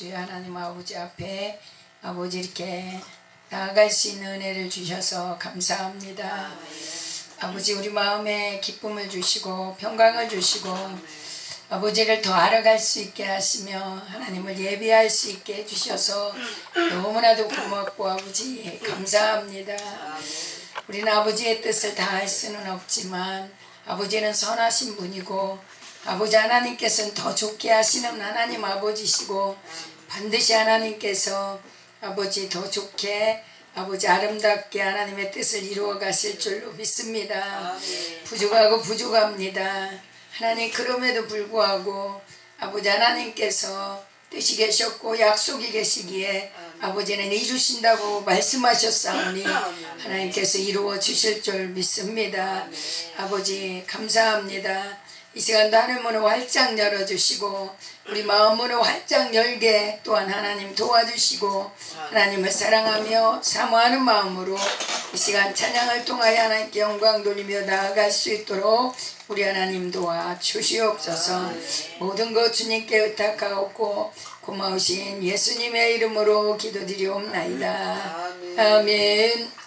주의 하나님 아버지 앞에 아버지 이렇게 나아갈 수 있는 은혜를 주셔서 감사합니다. 아버지 우리 마음에 기쁨을 주시고 평강을 주시고 아버지를 더 알아갈 수 있게 하시며 하나님을 예비할 수 있게 해주셔서 너무나도 고맙고 아버지 감사합니다. 우리는 아버지의 뜻을 다 할 수는 없지만 아버지는 선하신 분이고 아버지 하나님께서는 더 좋게 하시는 하나님 아버지시고 반드시 하나님께서 아버지 더 좋게 아버지 아름답게 하나님의 뜻을 이루어 가실 줄로 믿습니다. 부족하고 부족합니다. 하나님 그럼에도 불구하고 아버지 하나님께서 뜻이 계셨고 약속이 계시기에 아버지는 이루신다고 말씀하셨사오니 하나님께서 이루어 주실 줄 믿습니다. 아버지 감사합니다. 이 시간도 하늘문을 활짝 열어주시고 우리 마음문을 활짝 열게 또한 하나님 도와주시고 하나님을 사랑하며 사모하는 마음으로 이 시간 찬양을 통하여 하나님께 영광 돌리며 나아갈 수 있도록 우리 하나님 도와주시옵소서. 모든 것 주님께 의탁하옵고 고마우신 예수님의 이름으로 기도드리옵나이다. 아멘.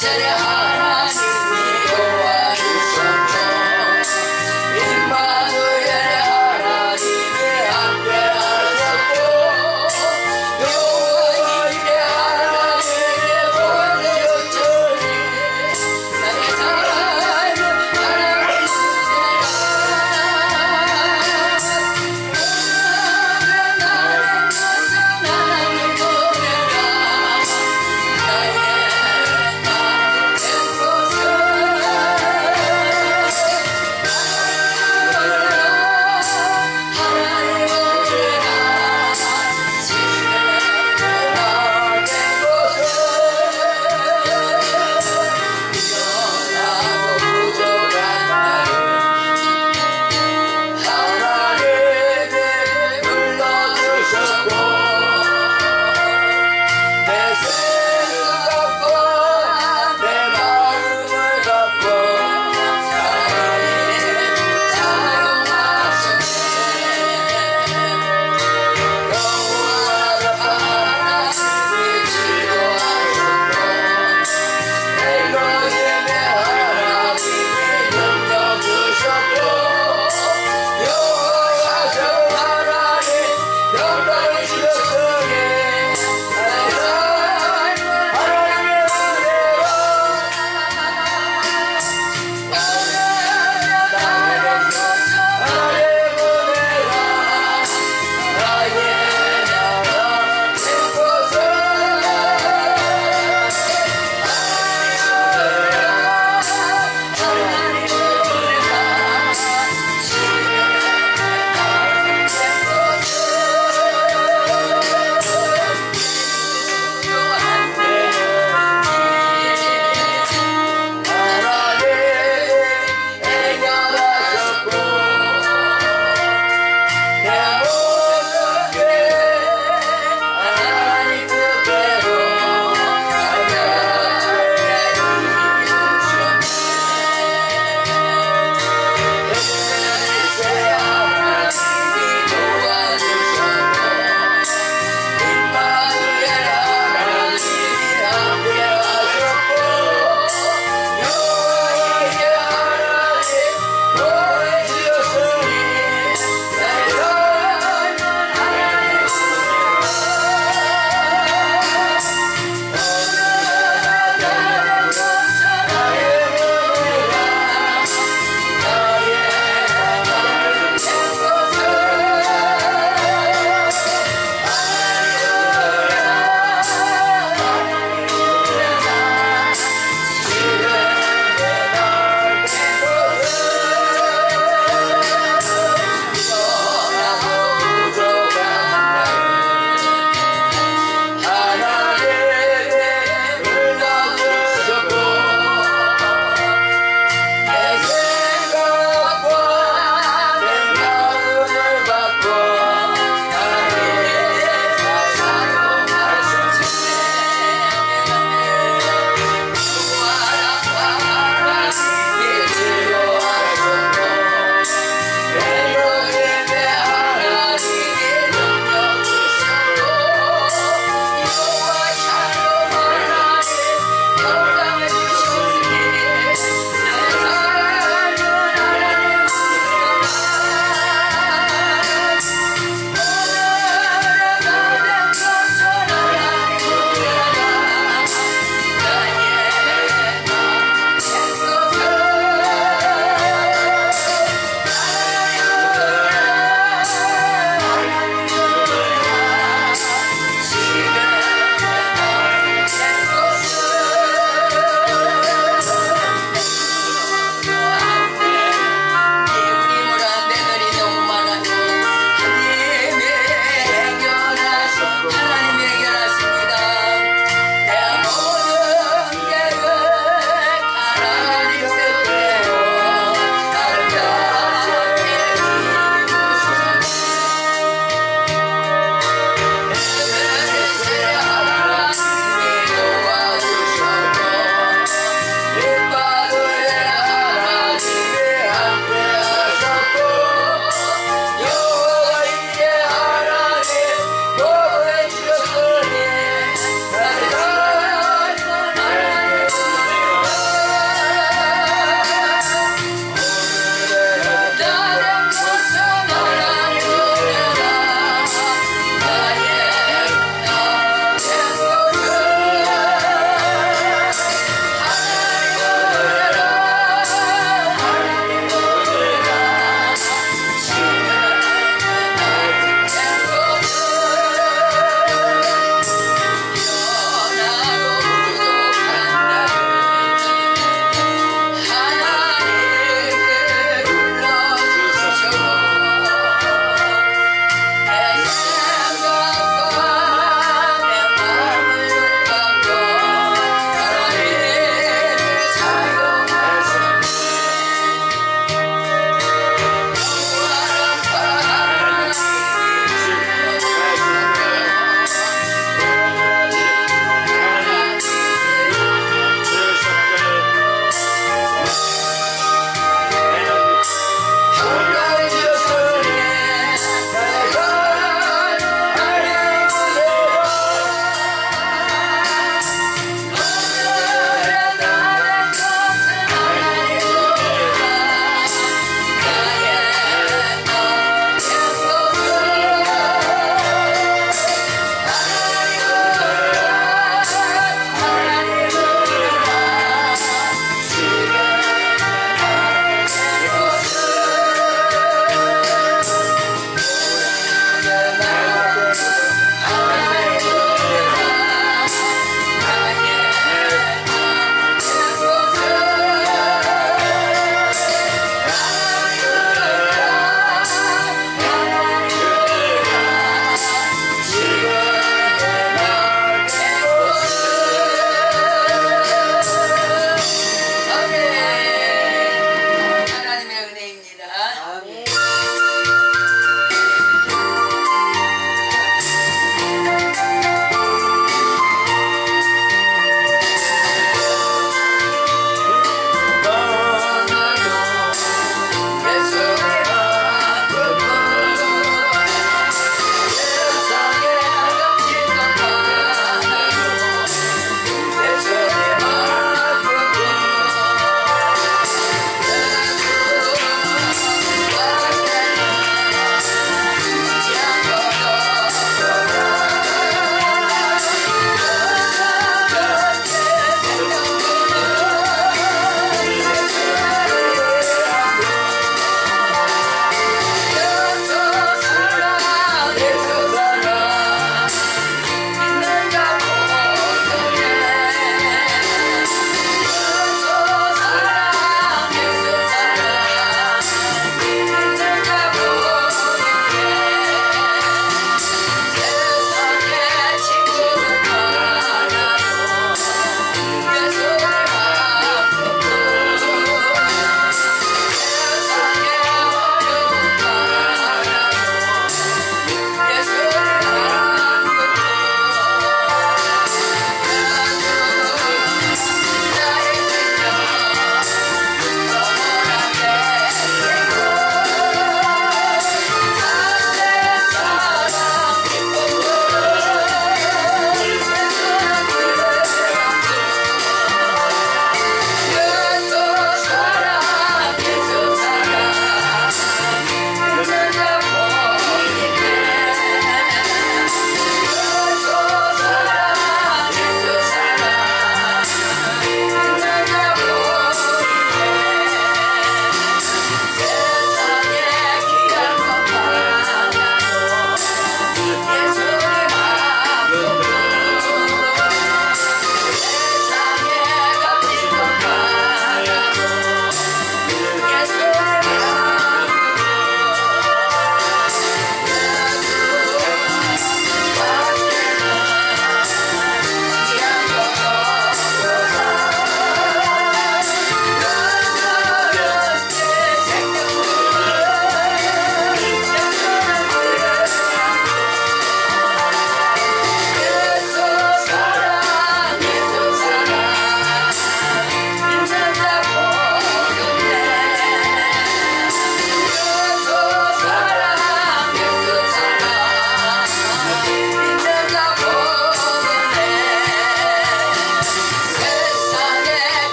이스라엘 하나님이 도와주셨고 임마누엘 하나님이 함께하셨고 여호와 이레 하나님이 보여주셨으니 나의 사랑을 하나님 주세요.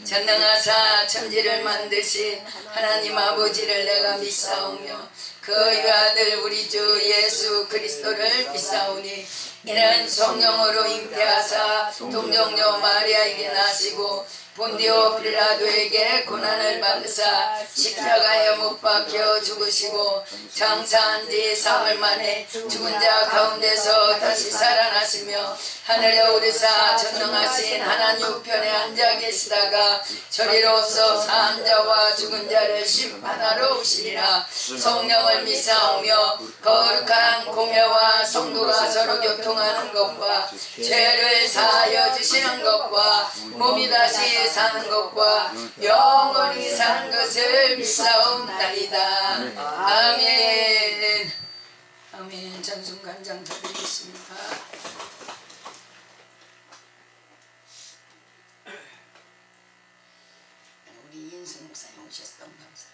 전능하사 천지를 만드신 하나님 아버지를 내가 믿사오며 그의 아들 우리 주 예수 그리스도를 믿사오니 이는 성령으로 잉태하사 동정녀 마리아에게 나시고 본디오 빌라도에게 고난을 받으사 십자가에 못 박혀 죽으시고 장사한 지 사흘 만에 죽은 자 가운데서 다시 살아나시며 하늘에 오르사 전능하신 하나님 우편에 앉아 계시다가 저리로서 산 자와 죽은 자를 심판하러 오시리라. 성령을 믿사오며 거룩한 공회와 성도가 서로 교통하는 것과 죄를 사하여 주시는 것과 몸이 다시 사는 것과 영원히 사는 것을 믿사옵나이다. 아멘. 아멘. 전순간장 드리겠습니다. 우리 인승 목사님 오셔서 너무 감사합니다.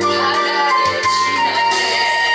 바다를 지났네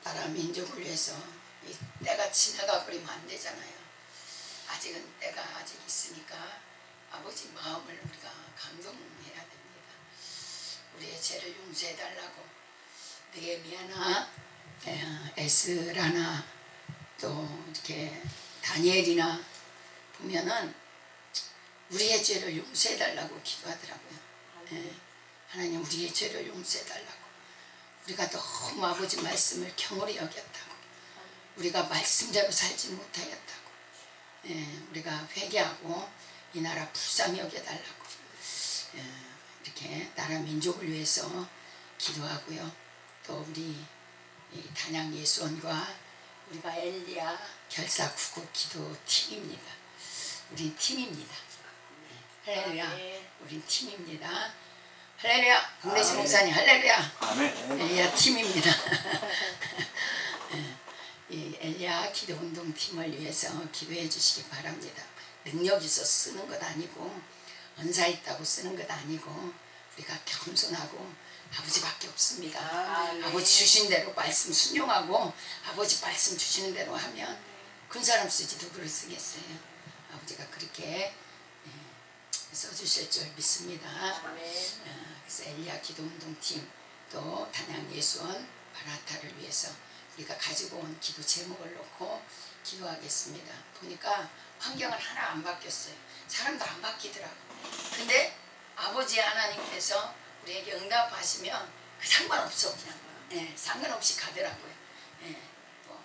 나라 민족을 위해서 이 때가 지나가 버리면 안 되잖아요. 아직은 때가 아직 있으니까 아버지 마음을 우리가 감동해야 됩니다. 우리의 죄를 용서해 달라고 느헤미야나 에스라나 또 이렇게 다니엘이나 보면은 우리의 죄를 용서해 달라고 기도하더라고요. 예, 하나님 우리의 죄를 용서해 달라고. 우리가 너무 아버지 말씀을 경홀히 여겼다고. 우리가 말씀대로 살지 못하였다고. 예, 우리가 회개하고 이 나라 불쌍히 여겨달라고. 예, 이렇게 나라 민족을 위해서 기도하고요. 또 우리 이 단양 예수원과 우리가 엘리야 결사 구국 기도 팀입니다. 우린 팀입니다. 할렐루야. 우린 팀입니다. 할렐루야. 강대신 목사님 할렐루야. 엘리야 팀입니다. 이 엘리야 기도운동 팀을 위해서 기도해 주시기 바랍니다. 능력 있어 쓰는 것 아니고 은사 있다고 쓰는 것 아니고 우리가 겸손하고 아버지밖에 없습니다. 아버지 주신 대로 말씀 순종하고 아버지 말씀 주시는 대로 하면 큰 사람 쓰지 누구를 쓰겠어요. 아버지가 그렇게 써주실 줄 믿습니다. 그래서 엘리야 기도운동팀 또 단양 예수원 바라타를 위해서 우리가 가지고 온 기도 제목을 놓고 기도하겠습니다. 보니까 환경은 하나 안 바뀌었어요. 사람도 안 바뀌더라고. 근데 아버지 하나님께서 우리에게 응답하시면 그 상관없어 그냥. 예, 상관없이 가더라고요. 예, 뭐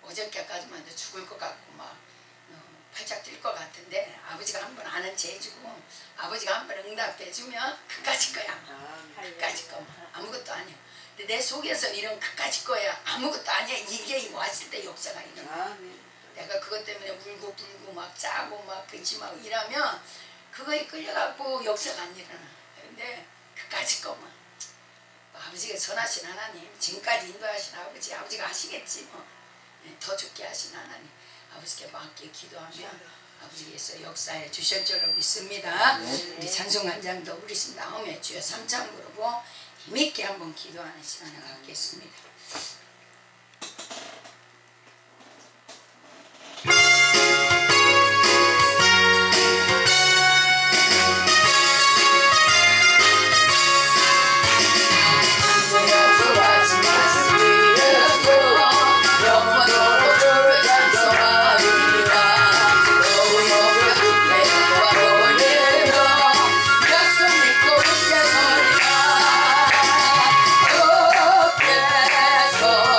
어저께까지만 해도 죽을 것 같고 막 팔짝 뛸 것 같은데 아버지가 한번 아는 죄주고 아버지가 한번 응답해주면 그까짓 거야. 그까짓 거 아무것도 아니야. 근데 내 속에서 이런 그까짓 거야 아무것도 아니야. 이게 왔을 때 역사가 일어나. 내가 그것 때문에 울고 불고 막 짜고 막 근심하고 이러면 그거에 끌려갖고 역사가 안 일어나. 근데 그까짓 거만 아버지가 선하신 하나님 지금까지 인도하신 아버지 아버지가 하시겠지 뭐. 더 좋게 하신 하나님 아버지께 맡겨 기도하면 아버지께서 역사해 주실 줄로 믿습니다. 우리 찬송 한 장 더 부르신 다음에 주여 3장 부르고 힘있게 한번 기도하는 시간을 갖겠습니다. Oh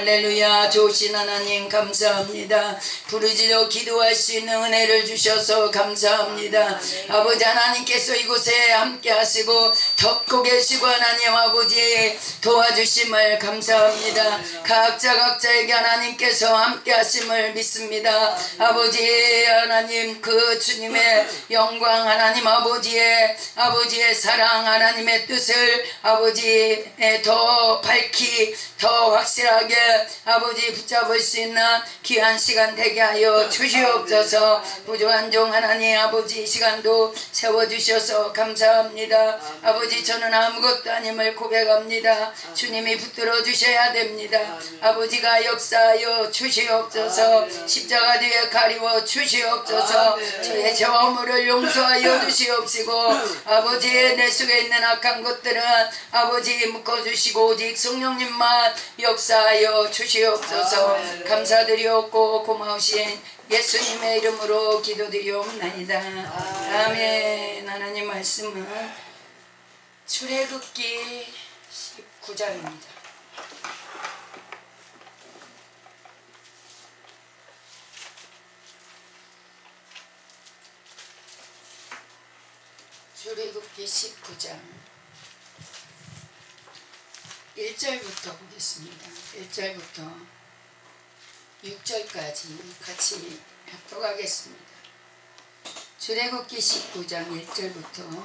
할렐루야. 좋으신 하나님 감사합니다. 부르짖어 기도할 수 있는 은혜를 주셔서 감사합니다. 아버지 하나님께서 이곳에 함께 하시고 덮고 계시고 하나님 아버지 도와주심을 감사합니다. 각자에게 하나님께서 함께 하심을 믿습니다. 아버지 하나님 그 주님의 영광 하나님 아버지의 사랑 하나님의 뜻을 아버지 더 밝히 더 확실하게 아버지 붙잡을 수 있는 귀한 시간 되게 하여 주시옵소서. 부족한 종 하나님 아버지 시간도 세워주셔서 감사합니다. 아버지 저는 아무것도 아님을 고백합니다. 주님이 붙들어 주셔야 됩니다. 아버지가 역사하여 주시옵소서. 십자가 뒤에 가리워 주시옵소서. 저의 죄와 허물을 용서하여 주시옵시고 아버지 내 속에 있는 악한 것들은 아버지 묶어주시고 오직 성령님만 역사하여 주시옵소서. 감사드리옵고 고마우신 예수님의 이름으로 기도드리옵나이다. 아멘. 하나님 말씀은 출애굽기 19장입니다. 출애굽기 19장 1절부터 보겠습니다. 1절부터 6절까지 같이 합독하겠습니다. 출애굽기 19장 1절부터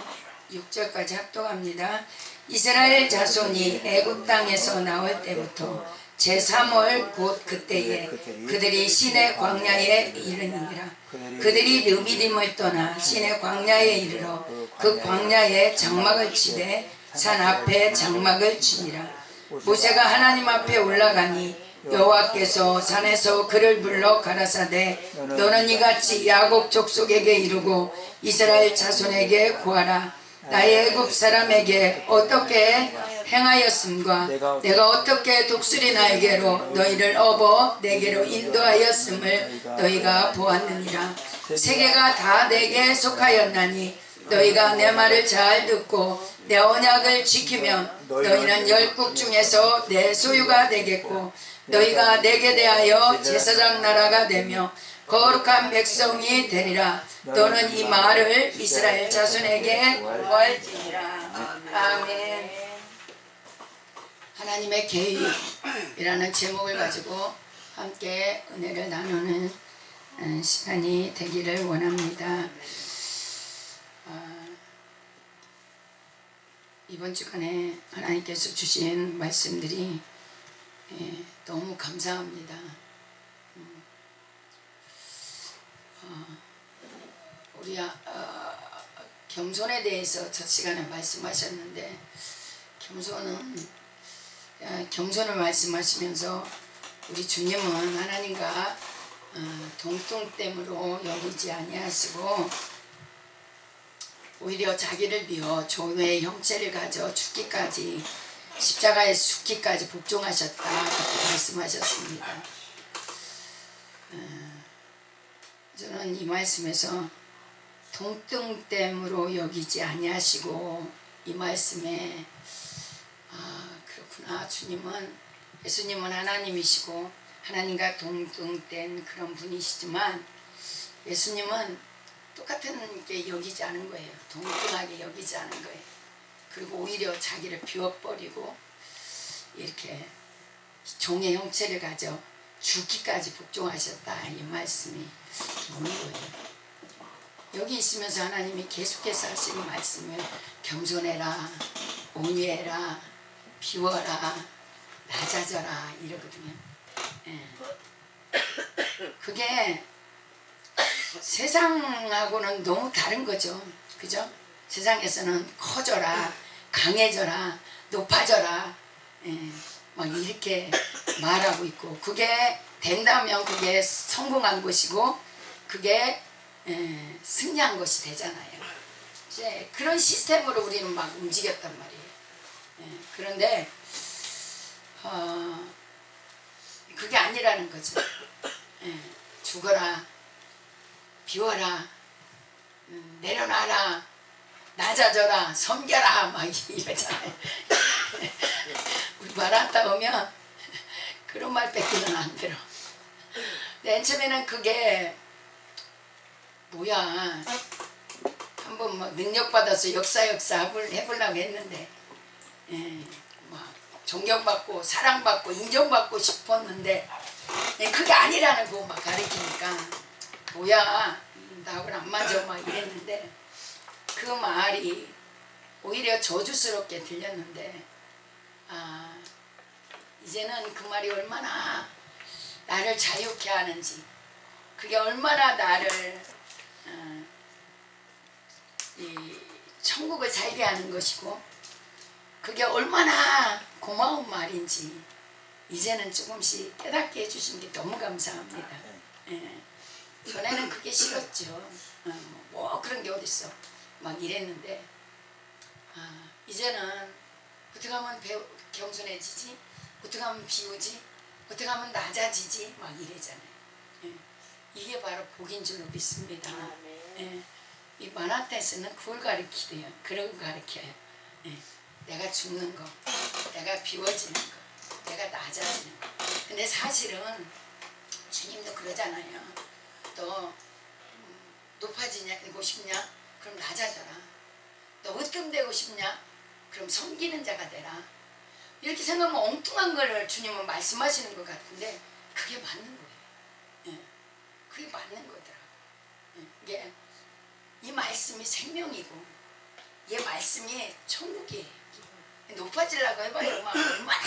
6절까지 합독합니다. 이스라엘 자손이 애굽 땅에서 나올 때부터 제3월 곧 그때에 그들이 시내 광야에 이르니라. 그들이 르비딤을 떠나 시내 광야에 이르러 그 광야에 장막을 치되 산 앞에 장막을 치니라. 모세가 하나님 앞에 올라가니 여호와께서 산에서 그를 불러 가라사대 너는 이같이 야곱 족속에게 이르고 이스라엘 자손에게 구하라. 나의 애굽 사람에게 어떻게 행하였음과 내가 어떻게 독수리 날개로 너희를 업어 내게로 인도하였음을 너희가 보았느니라. 세계가 다 내게 속하였나니 너희가 내 말을 잘 듣고 내 언약을 지키면 너희는 열국 중에서 내 소유가 되겠고 너희가 내게 대하여 제사장 나라가 되며 거룩한 백성이 되리라. 너는 이 말을 이스라엘 자손에게 구할지니라. 아멘. 하나님의 계획이라는 제목을 가지고 함께 은혜를 나누는 시간이 되기를 원합니다. 이번 주간에 하나님께서 주신 말씀들이 너무 감사합니다. 우리 겸손에 대해서 첫 시간에 말씀하셨는데 겸손을 말씀하시면서 우리 주님은 하나님과 동등됨으로 여기지 아니하시고 오히려 자기를 비워 종의 형체를 가져 죽기까지 십자가에 죽기까지 복종하셨다 그렇게 말씀하셨습니다. 저는 이 말씀에서 동등됨으로 여기지 아니하시고 이 말씀에 그렇구나. 예수님은 하나님이시고 하나님과 동등된 그런 분이시지만 예수님은 똑같은 게 여기지 않은 거예요. 동등하게 여기지 않은 거예요. 그리고 오히려 자기를 비워버리고 이렇게 종의 형체를 가져 죽기까지 복종하셨다. 이 말씀이 오는 거예요. 여기 있으면서 하나님이 계속해서 하시는 말씀을 겸손해라, 온유해라, 비워라, 낮아져라 이러거든요. 그게 세상하고는 너무 다른 거죠. 그죠? 세상에서는 커져라, 강해져라, 높아져라 막 이렇게 말하고 있고 그게 된다면 그게 성공한 것이고 그게 승리한 것이 되잖아요. 이제 그런 시스템으로 우리는 막 움직였단 말이에요. 그런데 그게 아니라는 거죠. 죽어라, 비워라, 내려놔라, 낮아져라, 섬겨라 막 이러잖아요. 우리 마라타 오면 그런 말 뺏기는 안 들어. 맨 처음에는 그게 뭐야, 한번 뭐 능력받아서 역사 해보려고 했는데, 예, 뭐 존경받고 사랑받고 인정받고 싶었는데, 예, 그게 아니라는 거 막 가르치니까 뭐야, 나하고는 안 맞아 막 이랬는데, 그 말이 오히려 저주스럽게 들렸는데, 아, 이제는 그 말이 얼마나 나를 자유케 하는지, 그게 얼마나 나를 이 천국을 살게 하는 것이고, 그게 얼마나 고마운 말인지 이제는 조금씩 깨닫게 해주신 게 너무 감사합니다. 예. 전에는 그게 싫었죠. 뭐 그런 게 어딨어 막 이랬는데, 이제는 어떻게 하면 겸손해지지, 어떻게 하면 비우지, 어떻게 하면 낮아지지 막 이래잖아요. 예. 이게 바로 복인 줄로 믿습니다. 예. 이 마나타에서는 그걸 가르치대요. 그런 거 가르쳐요. 예. 내가 죽는 거, 내가 비워지는 거, 내가 낮아지는 거. 근데 사실은 주님도 그러잖아요. 너 높아지고 싶냐? 그럼 낮아져라. 너 으뜸되고 싶냐? 그럼 섬기는 자가 되라. 이렇게 생각하면 엉뚱한 거를 주님은 말씀하시는 것 같은데 그게 맞는 거예요. 예. 그게 맞는 거더라고요. 예. 이게 이 말씀이 생명이고 이 말씀이 천국이에요. 높아지려고 해봐요. 막 얼마나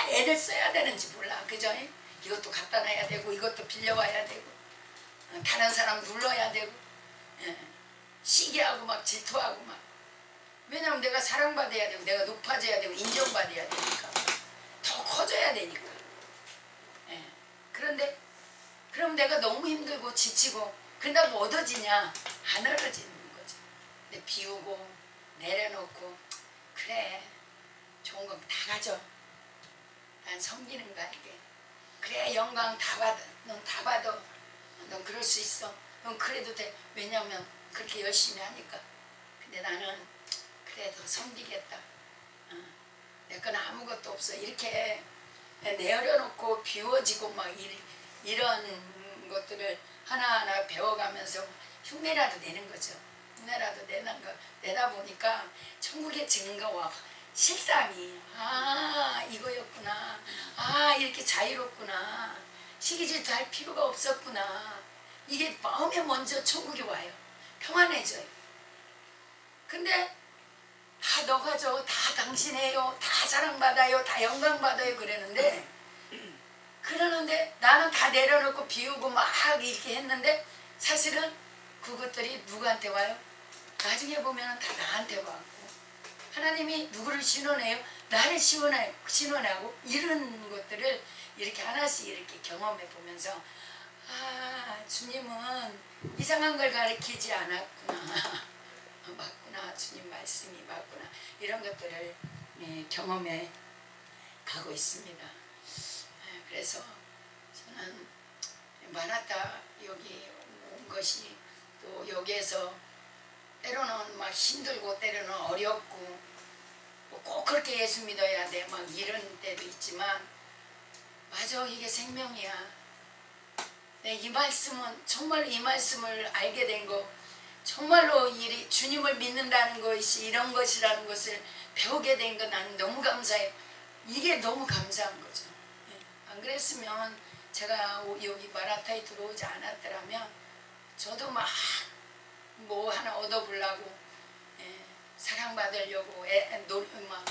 애를 써야 되는지 몰라. 그죠? 이것도 갖다 놔야 되고 이것도 빌려와야 되고 다른 사람 눌러야 되고, 예. 시기하고 막 질투하고 막. 왜냐면 내가 사랑받아야 되고 내가 높아져야 되고 인정받아야 되니까, 더 커져야 되니까. 예. 그런데 그럼 내가 너무 힘들고 지치고 그런다고 얻어지냐? 안 얻어지는 거죠. 근데 비우고 내려놓고, 그래 좋은 건 다 가져. 난 섬기는 거야 이게. 그래 영광 다 받아. 넌 다 받아. 넌 그럴 수 있어. 넌 그래도 돼. 왜냐면 그렇게 열심히 하니까. 근데 나는 그래 더 섬기겠다. 내 건 아무것도 없어. 이렇게 내려놓고 비워지고 막 이런 것들을 하나하나 배워가면서 흉내라도 내는 거죠. 흉내라도 내다 보니까 천국의 증거와 실상이 이거였구나. 이렇게 자유롭구나. 시기질투 할 필요가 없었구나. 이게 마음에 먼저 천국이 와요. 평안해져요. 근데 다 너가 다 당신이에요. 다 사랑받아요. 다 영광받아요. 그러는데 나는 다 내려놓고 비우고 막 이렇게 했는데 사실은 그것들이 누구한테 와요? 나중에 보면 다 나한테 와고, 하나님이 누구를 신원해요? 나를 신원하고, 이런 것들을 이렇게 하나씩 이렇게 경험해 보면서 주님은 이상한 걸 가르치지 않았구나. 맞구나. 주님 말씀이 맞구나. 이런 것들을 경험해 가고 있습니다. 그래서 저는 마나타 여기 온 것이, 또 여기에서 때로는 막 힘들고 때로는 어렵고 꼭 그렇게 예수 믿어야 돼 막 이런 때도 있지만, 맞아 이게 생명이야. 이 말씀은 정말 이 말씀을 알게 된 거, 정말로 주님을 믿는다는 것이 이런 것이라는 것을 배우게 된 거 나는 너무 감사해요. 이게 너무 감사한 거죠. 안 그랬으면 제가 여기 마라타에 들어오지 않았더라면 저도 막 뭐 하나 얻어보려고, 사랑받으려고 막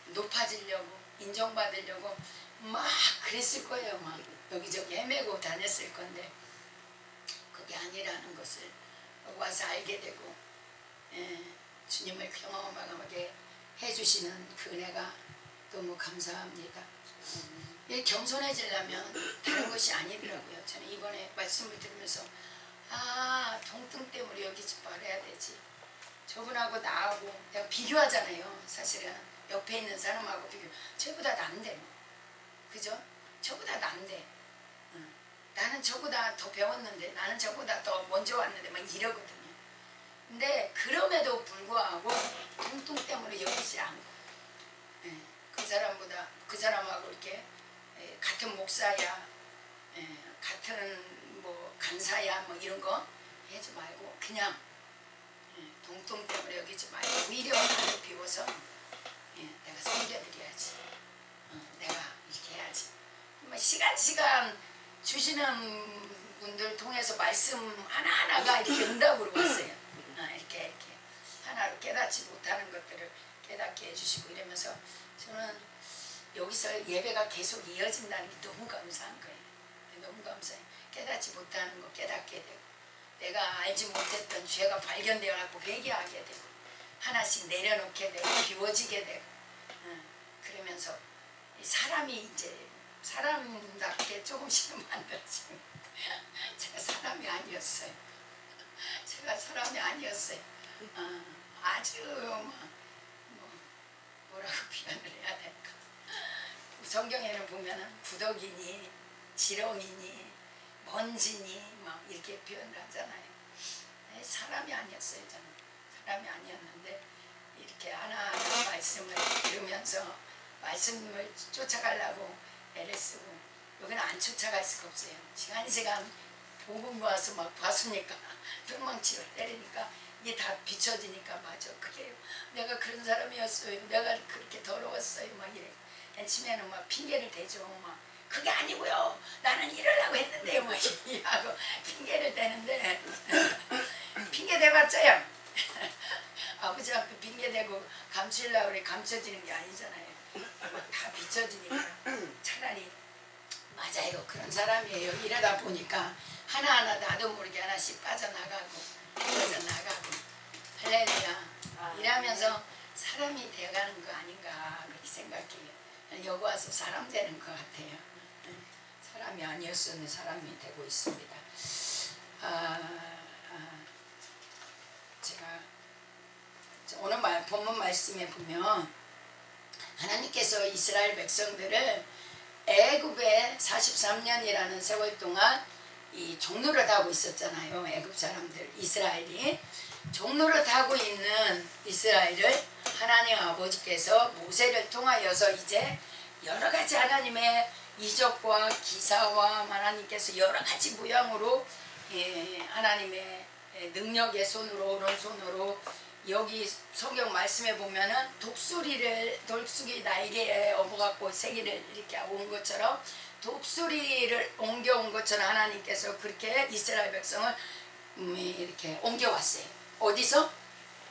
높아지려고 인정받으려고 막 그랬을 거예요. 막 여기저기 헤매고 다녔을 건데 그게 아니라는 것을 와서 알게 되고, 주님을 경험하게 해주시는 그 은혜가 너무 감사합니다. 겸손해지려면 다른 것이 아니더라고요. 저는 이번에 말씀을 들으면서 동등 때문에 여기 좀 말해야 되지. 저분하고 나하고 내가 비교하잖아요. 사실은 옆에 있는 사람하고 비교. 저보다 난데 뭐. 그죠? 저보다 난데. 나는 저보다 더 배웠는데, 나는 저보다 더 먼저 왔는데 막 이러거든요. 근데 그럼에도 불구하고 동등 때문에 여기지 않고, 그 사람하고 이렇게 같은 목사야, 같은 뭐 간사야, 뭐 이런 거 하지 말고 그냥 동통tem으로 여기지 말고 오히려 나를 비워서 내가 섬겨드려야지, 내가 이렇게 해야지. 시간 주시는 분들 통해서 말씀 하나하나가 이렇게 응답으로 왔어요. 이렇게 하나로 깨닫지 못하는 것들을 깨닫게 해주시고 이러면서 저는 여기서 예배가 계속 이어진다는 게 너무 감사한 거예요. 너무 감사해요. 깨닫지 못하는 거 깨닫게 되고, 내가 알지 못했던 죄가 발견되어 갖고 회개하게 되고, 하나씩 내려놓게 되고 비워지게 되고, 그러면서 사람이 이제 사람답게 조금씩은 만들어지고, 제가 사람이 아니었어요. 제가 사람이 아니었어요. 아주 뭐라고 표현을 해야 될까. 성경에는 보면은 부덕이니 지렁이니 먼지니 막 이렇게 표현을 하잖아요. 사람이 아니었어요. 저는 사람이 아니었는데 이렇게 하나하나 말씀을 들으면서 말씀을 쫓아가려고 애를 쓰고, 여기는 안 쫓아갈 수가 없어요. 시간 복음 와서 막 봤으니까 뿅망치를 때리니까 이게 다 비춰지니까, 맞아, 그래요. 내가 그런 사람이었어요. 내가 그렇게 더러웠어요. 막 이래. 아침에는 막 핑계를 대죠. 막 그게 아니고요, 나는 이러려고 했는데요. 막 하고 핑계를 대는데 핑계 대봤자요. 아버지한테 핑계 대고 감추려고 그래. 감춰지는 게 아니잖아요. 다 비춰지니까 차라리 맞아요, 그런 사람이에요. 이러다 보니까 하나하나 나도 모르게 하나씩 빠져나가고 할렐루야. 이러면서 사람이 되어가는 거 아닌가 그렇게 생각해요. 여기 와서 사람 되는 것 같아요. 사람이 아니었었는데 사람이 되고 있습니다. 제가 오늘 본문 말씀에 보면 하나님께서 이스라엘 백성들을 애굽에 43년이라는 세월 동안 이 종노릇하고 있었잖아요. 애굽 사람들, 이스라엘이 종노릇하고 있는 이스라엘을 하나님 아버지께서 모세를 통하여서 이제 여러가지 하나님의 이적과 기사와 하나님께서 여러가지 모양으로 하나님의 능력의 손으로, 오른손으로, 여기 성경 말씀에 보면은 독수리 날개에 업어갖고 세기를 이렇게 온 것처럼, 독수리를 옮겨온 것처럼 하나님께서 그렇게 이스라엘 백성을 이렇게 옮겨왔어요. 어디서?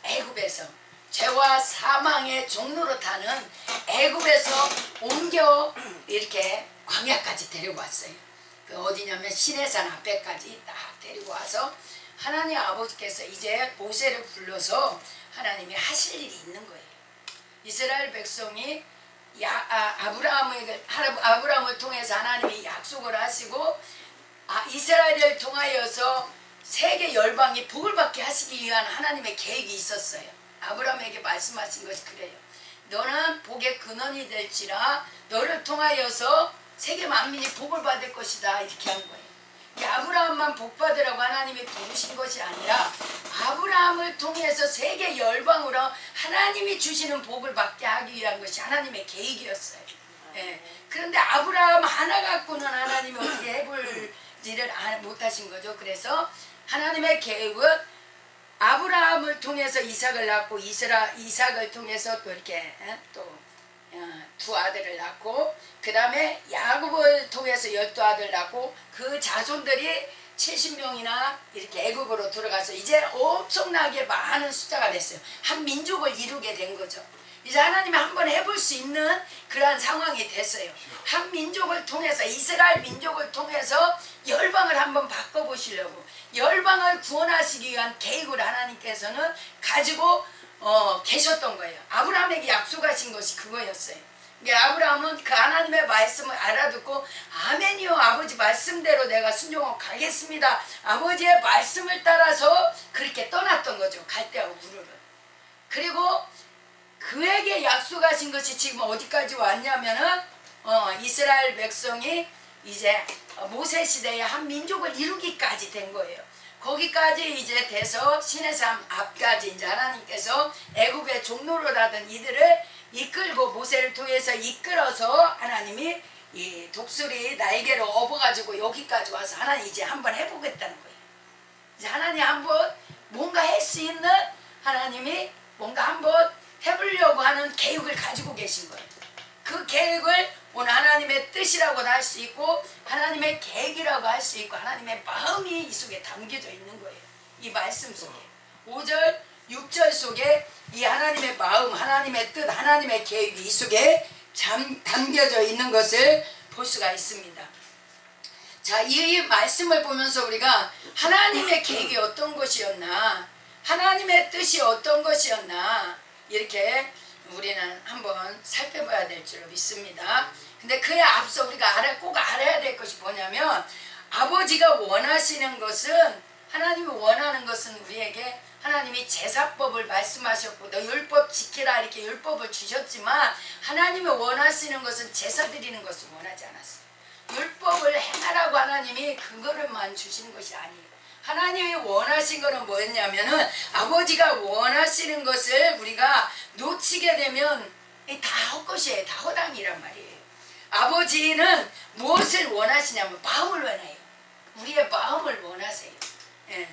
애굽에서. 죄와 사망의 종로로 타는 애굽에서 옮겨 이렇게 광야까지 데리고 왔어요. 그 어디냐면 시내산 앞에까지 딱 데리고 와서 하나님 아버지께서 이제 모세를 불러서 하나님이 하실 일이 있는 거예요. 이스라엘 백성이 아브라함을 통해서 하나님이 약속을 하시고, 이스라엘을 통하여서 세계 열방이 복을 받게 하시기 위한 하나님의 계획이 있었어요. 아브라함에게 말씀하신 것이 그래요. 너는 복의 근원이 될지라, 너를 통하여서 세계 만민이 복을 받을 것이다, 이렇게 한 거예요. 아브라함만 복 받으라고 하나님이 부르신 것이 아니라 아브라함을 통해서 세계 열방으로 하나님이 주시는 복을 받게 하기 위한 것이 하나님의 계획이었어요. 그런데 아브라함 하나 갖고는 하나님이 어떻게 해볼지를 못하신 거죠. 그래서 하나님의 계획은 아브라함을 통해서 이삭을 낳고, 이삭을 통해서 또 이렇게 두 아들을 낳고, 그 다음에 야곱을 통해서 12아들 낳고, 그 자손들이 70명이나 이렇게 애굽으로 들어가서 이제 엄청나게 많은 숫자가 됐어요. 한 민족을 이루게 된 거죠. 이제 하나님이 한번 해볼 수 있는 그러한 상황이 됐어요. 한 민족을 통해서, 이스라엘 민족을 통해서 열방을 한번 바꿔보시려고, 열방을 구원하시기 위한 계획을 하나님께서는 가지고 계셨던 거예요. 아브라함에게 약속하신 것이 그거였어요. 아브라함은 그 하나님의 말씀을 알아듣고 아멘이요, 아버지 말씀대로 내가 순종하고 가겠습니다, 아버지의 말씀을 따라서 그렇게 떠났던 거죠. 갈대하고 우르르. 그리고 그에게 약속하신 것이 지금 어디까지 왔냐면은 이스라엘 백성이 이제 모세 시대에 한 민족을 이루기까지 된 거예요. 거기까지 이제 돼서 시내산 앞까지 이제 하나님께서 애굽의 종로를 하던 이들을 이끌고, 모세를 통해서 이끌어서 하나님이 이 독수리 날개로 업어가지고 여기까지 와서 하나님 이제 한번 해보겠다는 거예요. 이제 하나님 한번 뭔가 할 수 있는, 하나님이 뭔가 한번 해보려고 하는 계획을 가지고 계신 거예요. 그 계획을 오늘 하나님의 뜻이라고도 할 수 있고 하나님의 계획이라고 할 수 있고 하나님의 마음이 이 속에 담겨져 있는 거예요. 이 말씀 속에 5절 6절 속에 이 하나님의 마음, 하나님의 뜻, 하나님의 계획이 이 속에 담겨져 있는 것을 볼 수가 있습니다. 자, 이 말씀을 보면서 우리가 하나님의 계획이 어떤 것이었나, 하나님의 뜻이 어떤 것이었나, 이렇게 우리는 한번 살펴봐야 될 줄로 믿습니다. 근데 그에 앞서 우리가 꼭 알아야 될 것이 뭐냐면, 아버지가 원하시는 것은, 하나님이 원하는 것은 우리에게 하나님이 제사법을 말씀하셨고 너 율법 지키라 이렇게 율법을 주셨지만, 하나님이 원하시는 것은 제사 드리는 것을 원하지 않았어요. 율법을 행하라고 하나님이 그거를만 주시는 것이 아니에요. 하나님이 원하신 것은 뭐였냐면은, 아버지가 원하시는 것을 우리가 놓치게 되면 다 헛것이에요. 다 허당이란 말이에요. 아버지는 무엇을 원하시냐면 마음을 원해요. 우리의 마음을 원하세요. 예.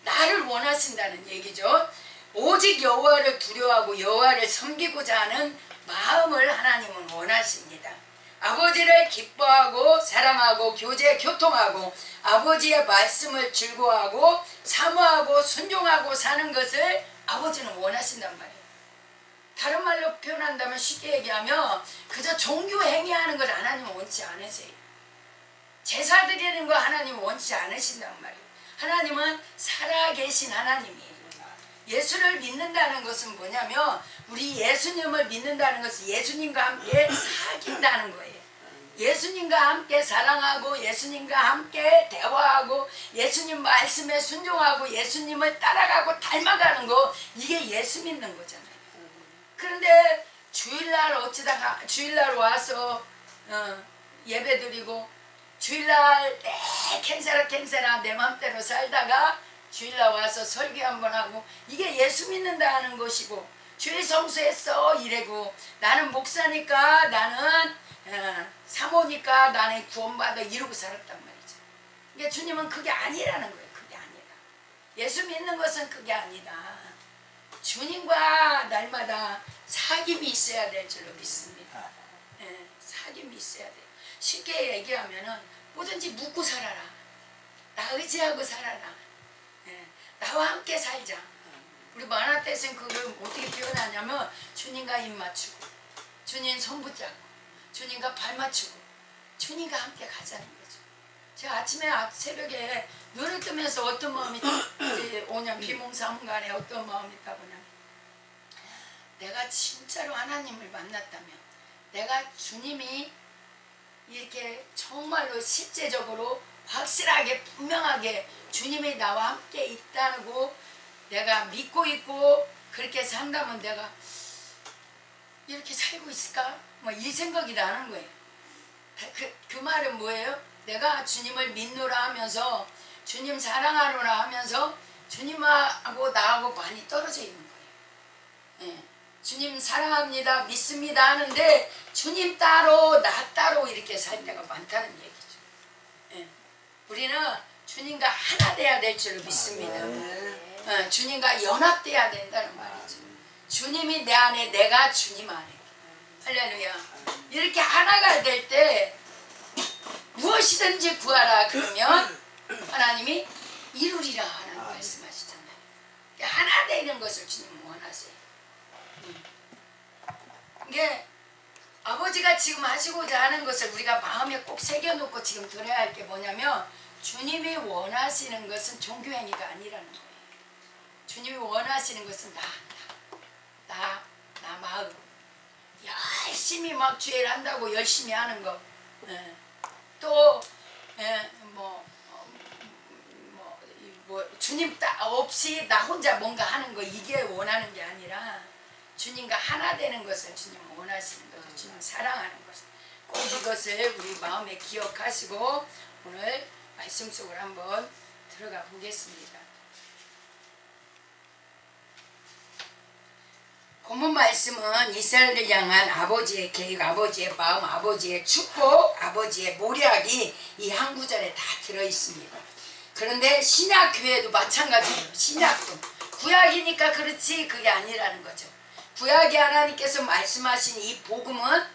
나를 원하신다는 얘기죠. 오직 여호와를 두려워하고 여호와를 섬기고자 하는 마음을 하나님은 원하십니다. 아버지를 기뻐하고 사랑하고 교통하고 아버지의 말씀을 즐거워하고 사모하고 순종하고 사는 것을 아버지는 원하신단 말이에요. 다른 말로 표현한다면 쉽게 얘기하면 그저 종교 행위하는 걸 하나님은 원치 않으세요. 제사 드리는 거 하나님은 원치 않으신단 말이에요. 하나님은 살아계신 하나님이에요. 예수를 믿는다는 것은 뭐냐면, 우리 예수님을 믿는다는 것은 예수님과 함께 사귄다는 거예요. 예수님과 함께 사랑하고 예수님과 함께 대화하고 예수님 말씀에 순종하고 예수님을 따라가고 닮아가는 거, 이게 예수 믿는 거잖아요. 그런데 주일날 어찌다가 주일날 와서 예배드리고 주일날 캔세라 내 맘대로 살다가 주일날 와서 설교 한번 하고, 이게 예수 믿는다는 것이고, 주일 성수했어 이래고, 나는 목사니까 나는 사모니까 나는 구원받아 이러고 살았단 말이죠. 그러니까 주님은 그게 아니라는 거예요. 그게 아니라. 예수 믿는 것은 그게 아니다. 주님과 날마다 사귐이 있어야 될 줄로 믿습니다. 사귐이 있어야 돼요. 쉽게 얘기하면은 뭐든지 묻고 살아라. 나 의지하고 살아라. 나와 함께 살자. 우리 만화때는 그걸 어떻게 표현하냐면, 주님과 입 맞추고 주님 손 붙잡고 주님과 발 맞추고 주님과 함께 가자는 거죠. 제가 아침에 새벽에 눈을 뜨면서 어떤 마음이 오냐, 비몽사몽간에 어떤 마음이 있다고 하냐면, 내가 진짜로 하나님을 만났다면, 내가 주님이 이렇게 정말로 실제적으로 확실하게 분명하게 주님이 나와 함께 있다고 내가 믿고 있고 그렇게 산다면 내가 이렇게 살고 있을까? 뭐 이 생각이 나는 거예요. 그 말은 뭐예요? 내가 주님을 믿노라 하면서 주님 사랑하노라 하면서 주님하고 나하고 많이 떨어져 있는 거예요. 주님 사랑합니다, 믿습니다 하는데 주님 따로 나 따로 이렇게 살 때가 많다는 얘기죠. 우리는 주님과 하나 돼야 될 줄로 믿습니다. 주님과 연합돼야 된다는 말이죠. 주님이 내 안에, 내가 주님 안에. 할렐루야. 이렇게 하나가 될 때 무엇이든지 구하라 그러면 하나님이 이루리라 하나님 말씀하시잖아요. 하나 되는 것을 주님은 원하세요. 이게 아버지가 지금 하시고자 하는 것을 우리가 마음에 꼭 새겨놓고 지금 들어야 할 게 뭐냐면, 주님이 원하시는 것은 종교행위가 아니라는 거예요. 주님이 원하시는 것은 나 마음. 열심히 막 주일 한다고 열심히 하는 거. 또 주님 없이 나 혼자 뭔가 하는 거, 이게 원하는 게 아니라 주님과 하나 되는 것을 주님은 원하시는 거죠. 주님 사랑하는 것을. 꼭 이것을 우리 마음에 기억하시고 오늘 말씀 속으로 한번 들어가 보겠습니다. 본문 말씀은 이스라엘을 향한 아버지의 계획, 아버지의 마음, 아버지의 축복, 아버지의 모략이 이 한 구절에 다 들어있습니다. 그런데 신약 교회도 마찬가지예요. 신약도 구약이니까 그렇지 그게 아니라는 거죠. 구약이 하나님께서 말씀하신 이 복음은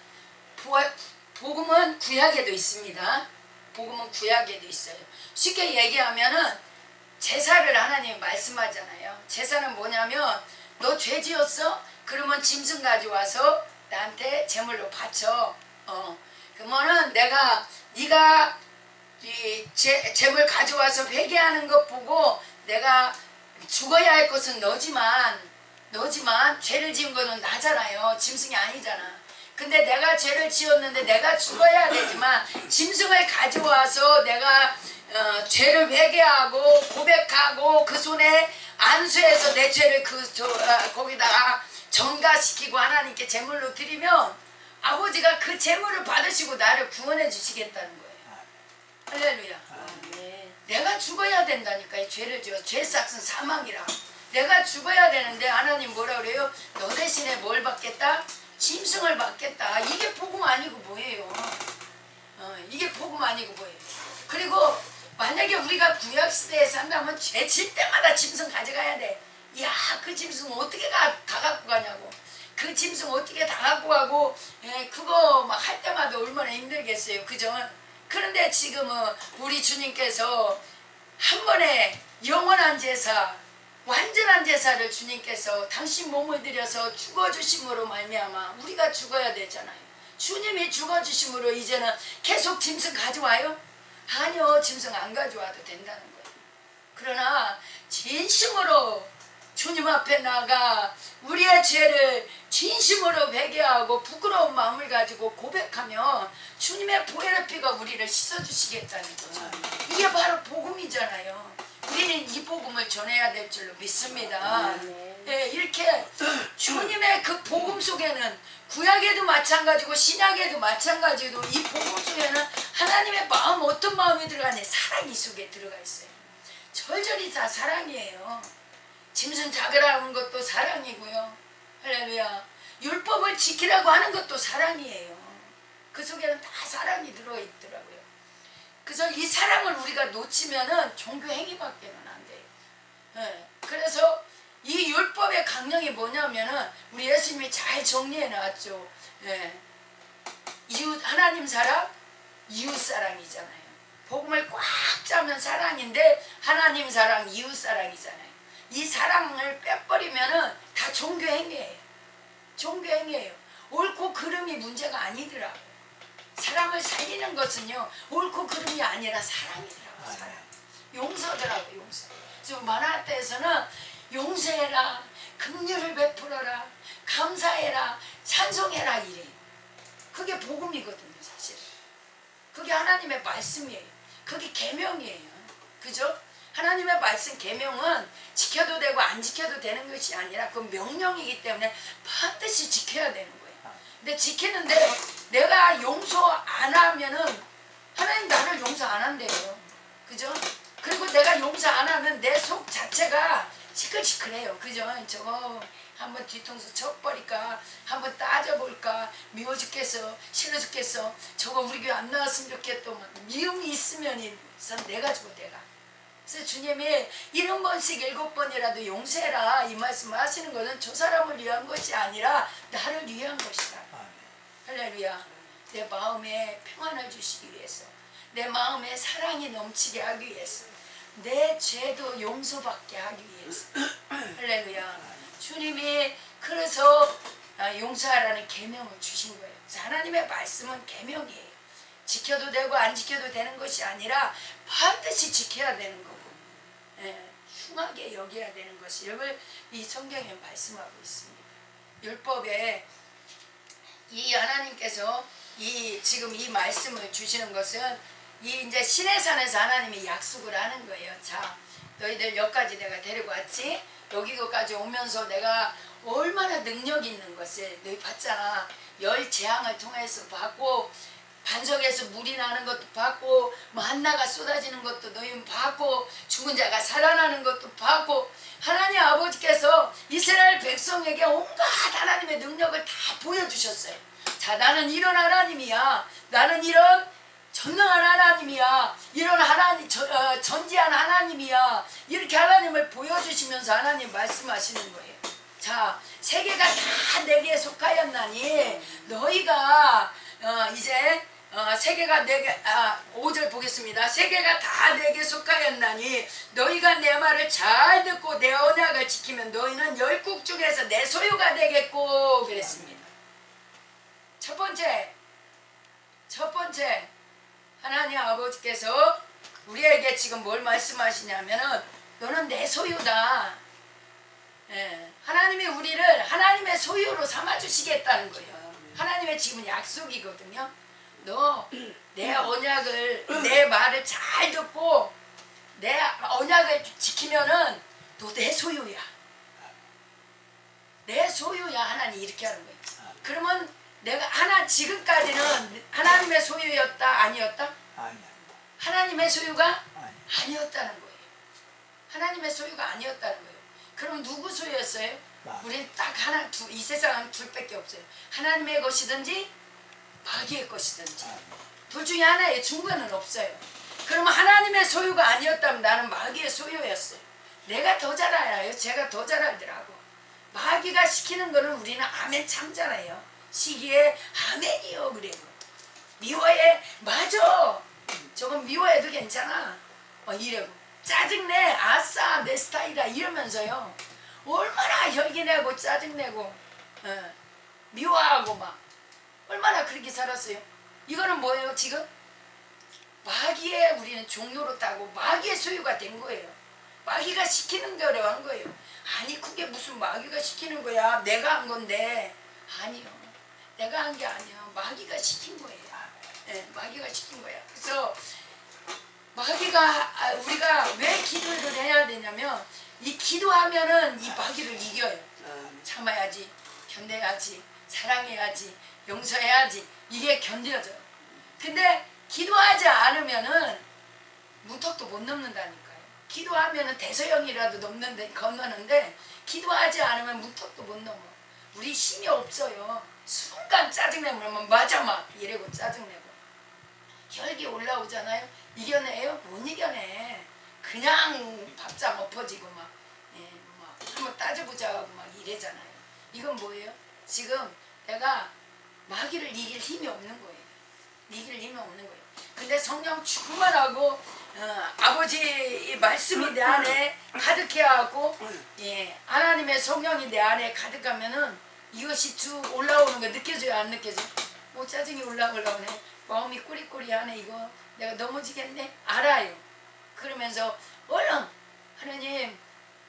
구약에도 있습니다. 복음은 구약에도 있어요. 쉽게 얘기하면은 제사를 하나님이 말씀하잖아요. 제사는 뭐냐면 너 죄 지었어? 그러면 짐승 가져와서 나한테 제물로 바쳐. 그러면은 네가 이 제물 가져와서 회개하는 것 보고 내가 죽어야 할 것은 너지만 죄를 지은 거는 나잖아요. 짐승이 아니잖아. 근데 내가 죄를 지었는데 내가 죽어야 되지만 짐승을 가져와서 내가 죄를 회개하고 고백하고 그 손에 안수해서 내 죄를 거기다가 전가시키고 하나님께 제물로 드리면 아버지가 그 제물을 받으시고 나를 구원해 주시겠다는 거예요. 할렐루야. 내가 죽어야 된다니까. 이 죄를 지어 죄삭은 사망이라. 내가 죽어야 되는데 하나님 뭐라 그래요? 너 대신에 뭘 받겠다? 짐승을 받겠다. 이게 복음 아니고 뭐예요? 이게 복음 아니고 뭐예요? 그리고 만약에 우리가 구약시대에 산다면 죄 질 때마다 짐승 가져가야 돼. 야, 그 짐승 어떻게 다 갖고 가냐고. 그 짐승 어떻게 다 갖고 가고 그거 막 할 때마다 얼마나 힘들겠어요. 그죠? 그런데 지금은 우리 주님께서 한 번에 영원한 제사, 완전한 제사를 주님께서 당신 몸을 들여서 죽어주심으로 말미암아 우리가 죽어야 되잖아요. 주님이 죽어주심으로 이제는 계속 짐승 가져와요? 아니요, 짐승 안 가져와도 된다는 거예요. 그러나 진심으로 주님 앞에 나가 우리의 죄를 진심으로 회개하고 부끄러운 마음을 가지고 고백하면 주님의 보혈의 피가 우리를 씻어주시겠다는 거죠. 이게 바로 복음이잖아요. 우리는 이 복음을 전해야 될 줄로 믿습니다. 이렇게 주님의 그 복음 속에는 구약에도 마찬가지고 신약에도 마찬가지로 이 복음 속에는 하나님의 마음, 어떤 마음이 들어가니? 사랑이 속에 들어가 있어요. 절절히 다 사랑이에요. 짐승 잡으라는 것도 사랑이고요. 할렐루야. 율법을 지키라고 하는 것도 사랑이에요. 그 속에는 다 사랑이 들어있더라고요. 그래서 이 사랑을 우리가 놓치면은 종교 행위밖에는 안 돼요. 그래서 이 율법의 강령이 뭐냐면은 우리 예수님이 잘 정리해 놨죠. 하나님 사랑, 이웃 사랑이잖아요. 복음을 꽉 짜면 사랑인데 하나님 사랑, 이웃 사랑이잖아요. 이 사랑을 빼버리면은 다 종교 행위예요. 종교 행위예요. 옳고 그름이 문제가 아니더라고요. 사랑을 살리는 것은요, 옳고 그름이 아니라 사랑이더라고요. 사랑. 용서더라고요. 용서. 지금 만화 때에서는 용서해라, 긍휼을 베풀어라, 감사해라, 찬송해라 이래. 그게 복음이거든요. 사실 그게 하나님의 말씀이에요. 그게 계명이에요. 그죠? 하나님의 말씀 계명은 지켜도 되고 안 지켜도 되는 것이 아니라 그 명령이기 때문에 반드시 지켜야 되는 거예요. 근데 지키는데 내가 용서 안 하면은 하나님 나를 용서 안 한대요. 그죠? 그리고 내가 용서 안 하면 내 속 자체가 시끌시끌해요. 그죠? 저거 한번 뒤통수 쳐버릴까, 한번 따져볼까, 미워 죽겠어, 싫어 죽겠어, 저거 우리 교회 안 나왔으면 좋겠다. 미움이 있으면 내가 주고 내가. 그래서 주님이 70번씩 7번이라도 용서해라 이 말씀을 하시는 것은 저 사람을 위한 것이 아니라 나를 위한 것이다. 할렐루야. 내 마음에 평안을 주시기 위해서, 내 마음에 사랑이 넘치게 하기 위해서, 내 죄도 용서받게 하기 위해서. 할렐루야. 주님이 그래서 용서하라는 계명을 주신 거예요. 하나님의 말씀은 계명이에요. 지켜도 되고 안 지켜도 되는 것이 아니라 반드시 지켜야 되는 거고, 흉하게 여겨야 되는 것이 이걸 이 성경에 말씀하고 있습니다. 율법에 이 하나님께서 지금 이 말씀을 주시는 것은 이제 시내산에서 하나님이 약속을 하는 거예요. 자, 너희들 여기까지 내가 데리고 왔지? 여기까지 오면서 내가 얼마나 능력 있는 것을 너희 봤잖아. 열 재앙을 통해서 반석에서 물이 나는 것도 봤고 만나가 쏟아지는 것도 너희는 봤고 죽은 자가 살아나는 것도 봤고 하나님 아버지께서 이스라엘 백성에게 온갖 하나님의 능력을 다 보여주셨어요. 자, 나는 이런 하나님이야. 나는 이런 전능한 하나님이야. 이런 하나님 전지한 하나님이야. 이렇게 하나님을 보여주시면서 하나님 말씀하시는 거예요. 자, 세계가 다 내게 속하였나니 너희가 이제 세계가 내게 5절 보겠습니다. 세계가 다 내게 속하였나니 너희가 내 말을 잘 듣고 내 언약을 지키면 너희는 열국 중에서 내 소유가 되겠고 그랬습니다. 첫 번째 하나님 아버지께서 우리에게 지금 뭘 말씀하시냐면은 너는 내 소유다. 예, 하나님이 우리를 하나님의 소유로 삼아주시겠다는 거예요. 하나님의 지금 약속이거든요. 너 내 언약을 내 말을 잘 듣고 내 언약을 지키면은 너 내 소유야. 내 소유야. 하나님 이렇게 하는 거예요. 그러면 내가 지금까지는 하나님의 소유였다 아니었다? 아니야. 하나님의 소유가 아니야. 아니었다는 거예요. 하나님의 소유가 아니었다는 거예요. 그럼 누구 소유였어요? 우리는 딱 이 세상은 둘밖에 없어요. 하나님의 것이든지 마귀의 것이든지 둘 중에 하나의 중간은 없어요. 그러면 하나님의 소유가 아니었다면 나는 마귀의 소유였어요. 내가 더 잘 알아요. 제가 더 잘 알더라고. 마귀가 시키는 거는 우리는 아멘 참잖아요. 시기에 아멘이요 그래요. 미워해 맞아. 저건 미워해도 괜찮아. 이래고 짜증내 아싸 내 스타일이다 이러면서요. 얼마나 혈기내고 짜증내고 미워하고 막 얼마나 그렇게 살았어요. 이거는 뭐예요 지금? 마귀의 우리는 종로로 따고 마귀의 소유가 된 거예요. 마귀가 시키는 대로 한 거예요. 아니 그게 무슨 마귀가 시키는 거야. 내가 한 건데. 아니요. 내가 한 게 아니야. 마귀가 시킨 거예요. 네, 마귀가 시킨 거야. 그래서 우리가 왜 기도를 해야 되냐면 이 기도하면은 이 마귀를 이겨요. 참아야지, 견뎌야지, 사랑해야지, 용서해야지. 이게 견뎌져요. 근데 기도하지 않으면은 문턱도 못 넘는다니까요. 기도하면은 대서형이라도 건너는데 기도하지 않으면 문턱도 못 넘어. 우리 힘이 없어요. 순간 짜증내면 맞아 막 이래고 짜증내고 혈기 올라오잖아요. 이겨내요? 못 이겨내. 그냥 밥상 엎어지고 막 한번 따져보자 하고 막 이래잖아요. 이건 뭐예요? 지금 내가 마귀를 이길 힘이 없는 거예요. 이길 힘이 없는 거예요. 근데 성령 충만하고 아버지 말씀이 내 안에 가득해하고 하나님의 성령이 내 안에 가득하면은 이것이 쭉 올라오는 거 느껴져요? 안 느껴져요? 뭐 짜증이 올라오네. 마음이 꾸리꾸리하네. 이거 내가 넘어지겠네. 알아요. 그러면서 얼른 하나님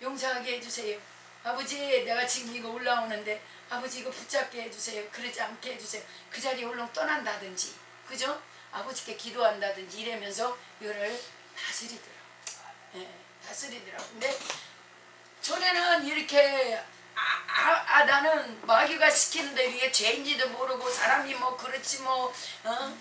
용서하게 해주세요. 아버지 내가 지금 이거 올라오는데 아버지 이거 붙잡게 해주세요. 그러지 않게 해주세요. 그 자리에 얼른 떠난다든지 그죠? 아버지께 기도한다든지 이러면서 이거를 다스리더라고. 다스리더라고. 근데 전에는 이렇게 나는 마귀가 시키는데 이게 죄인지도 모르고 사람이 뭐 그렇지 뭐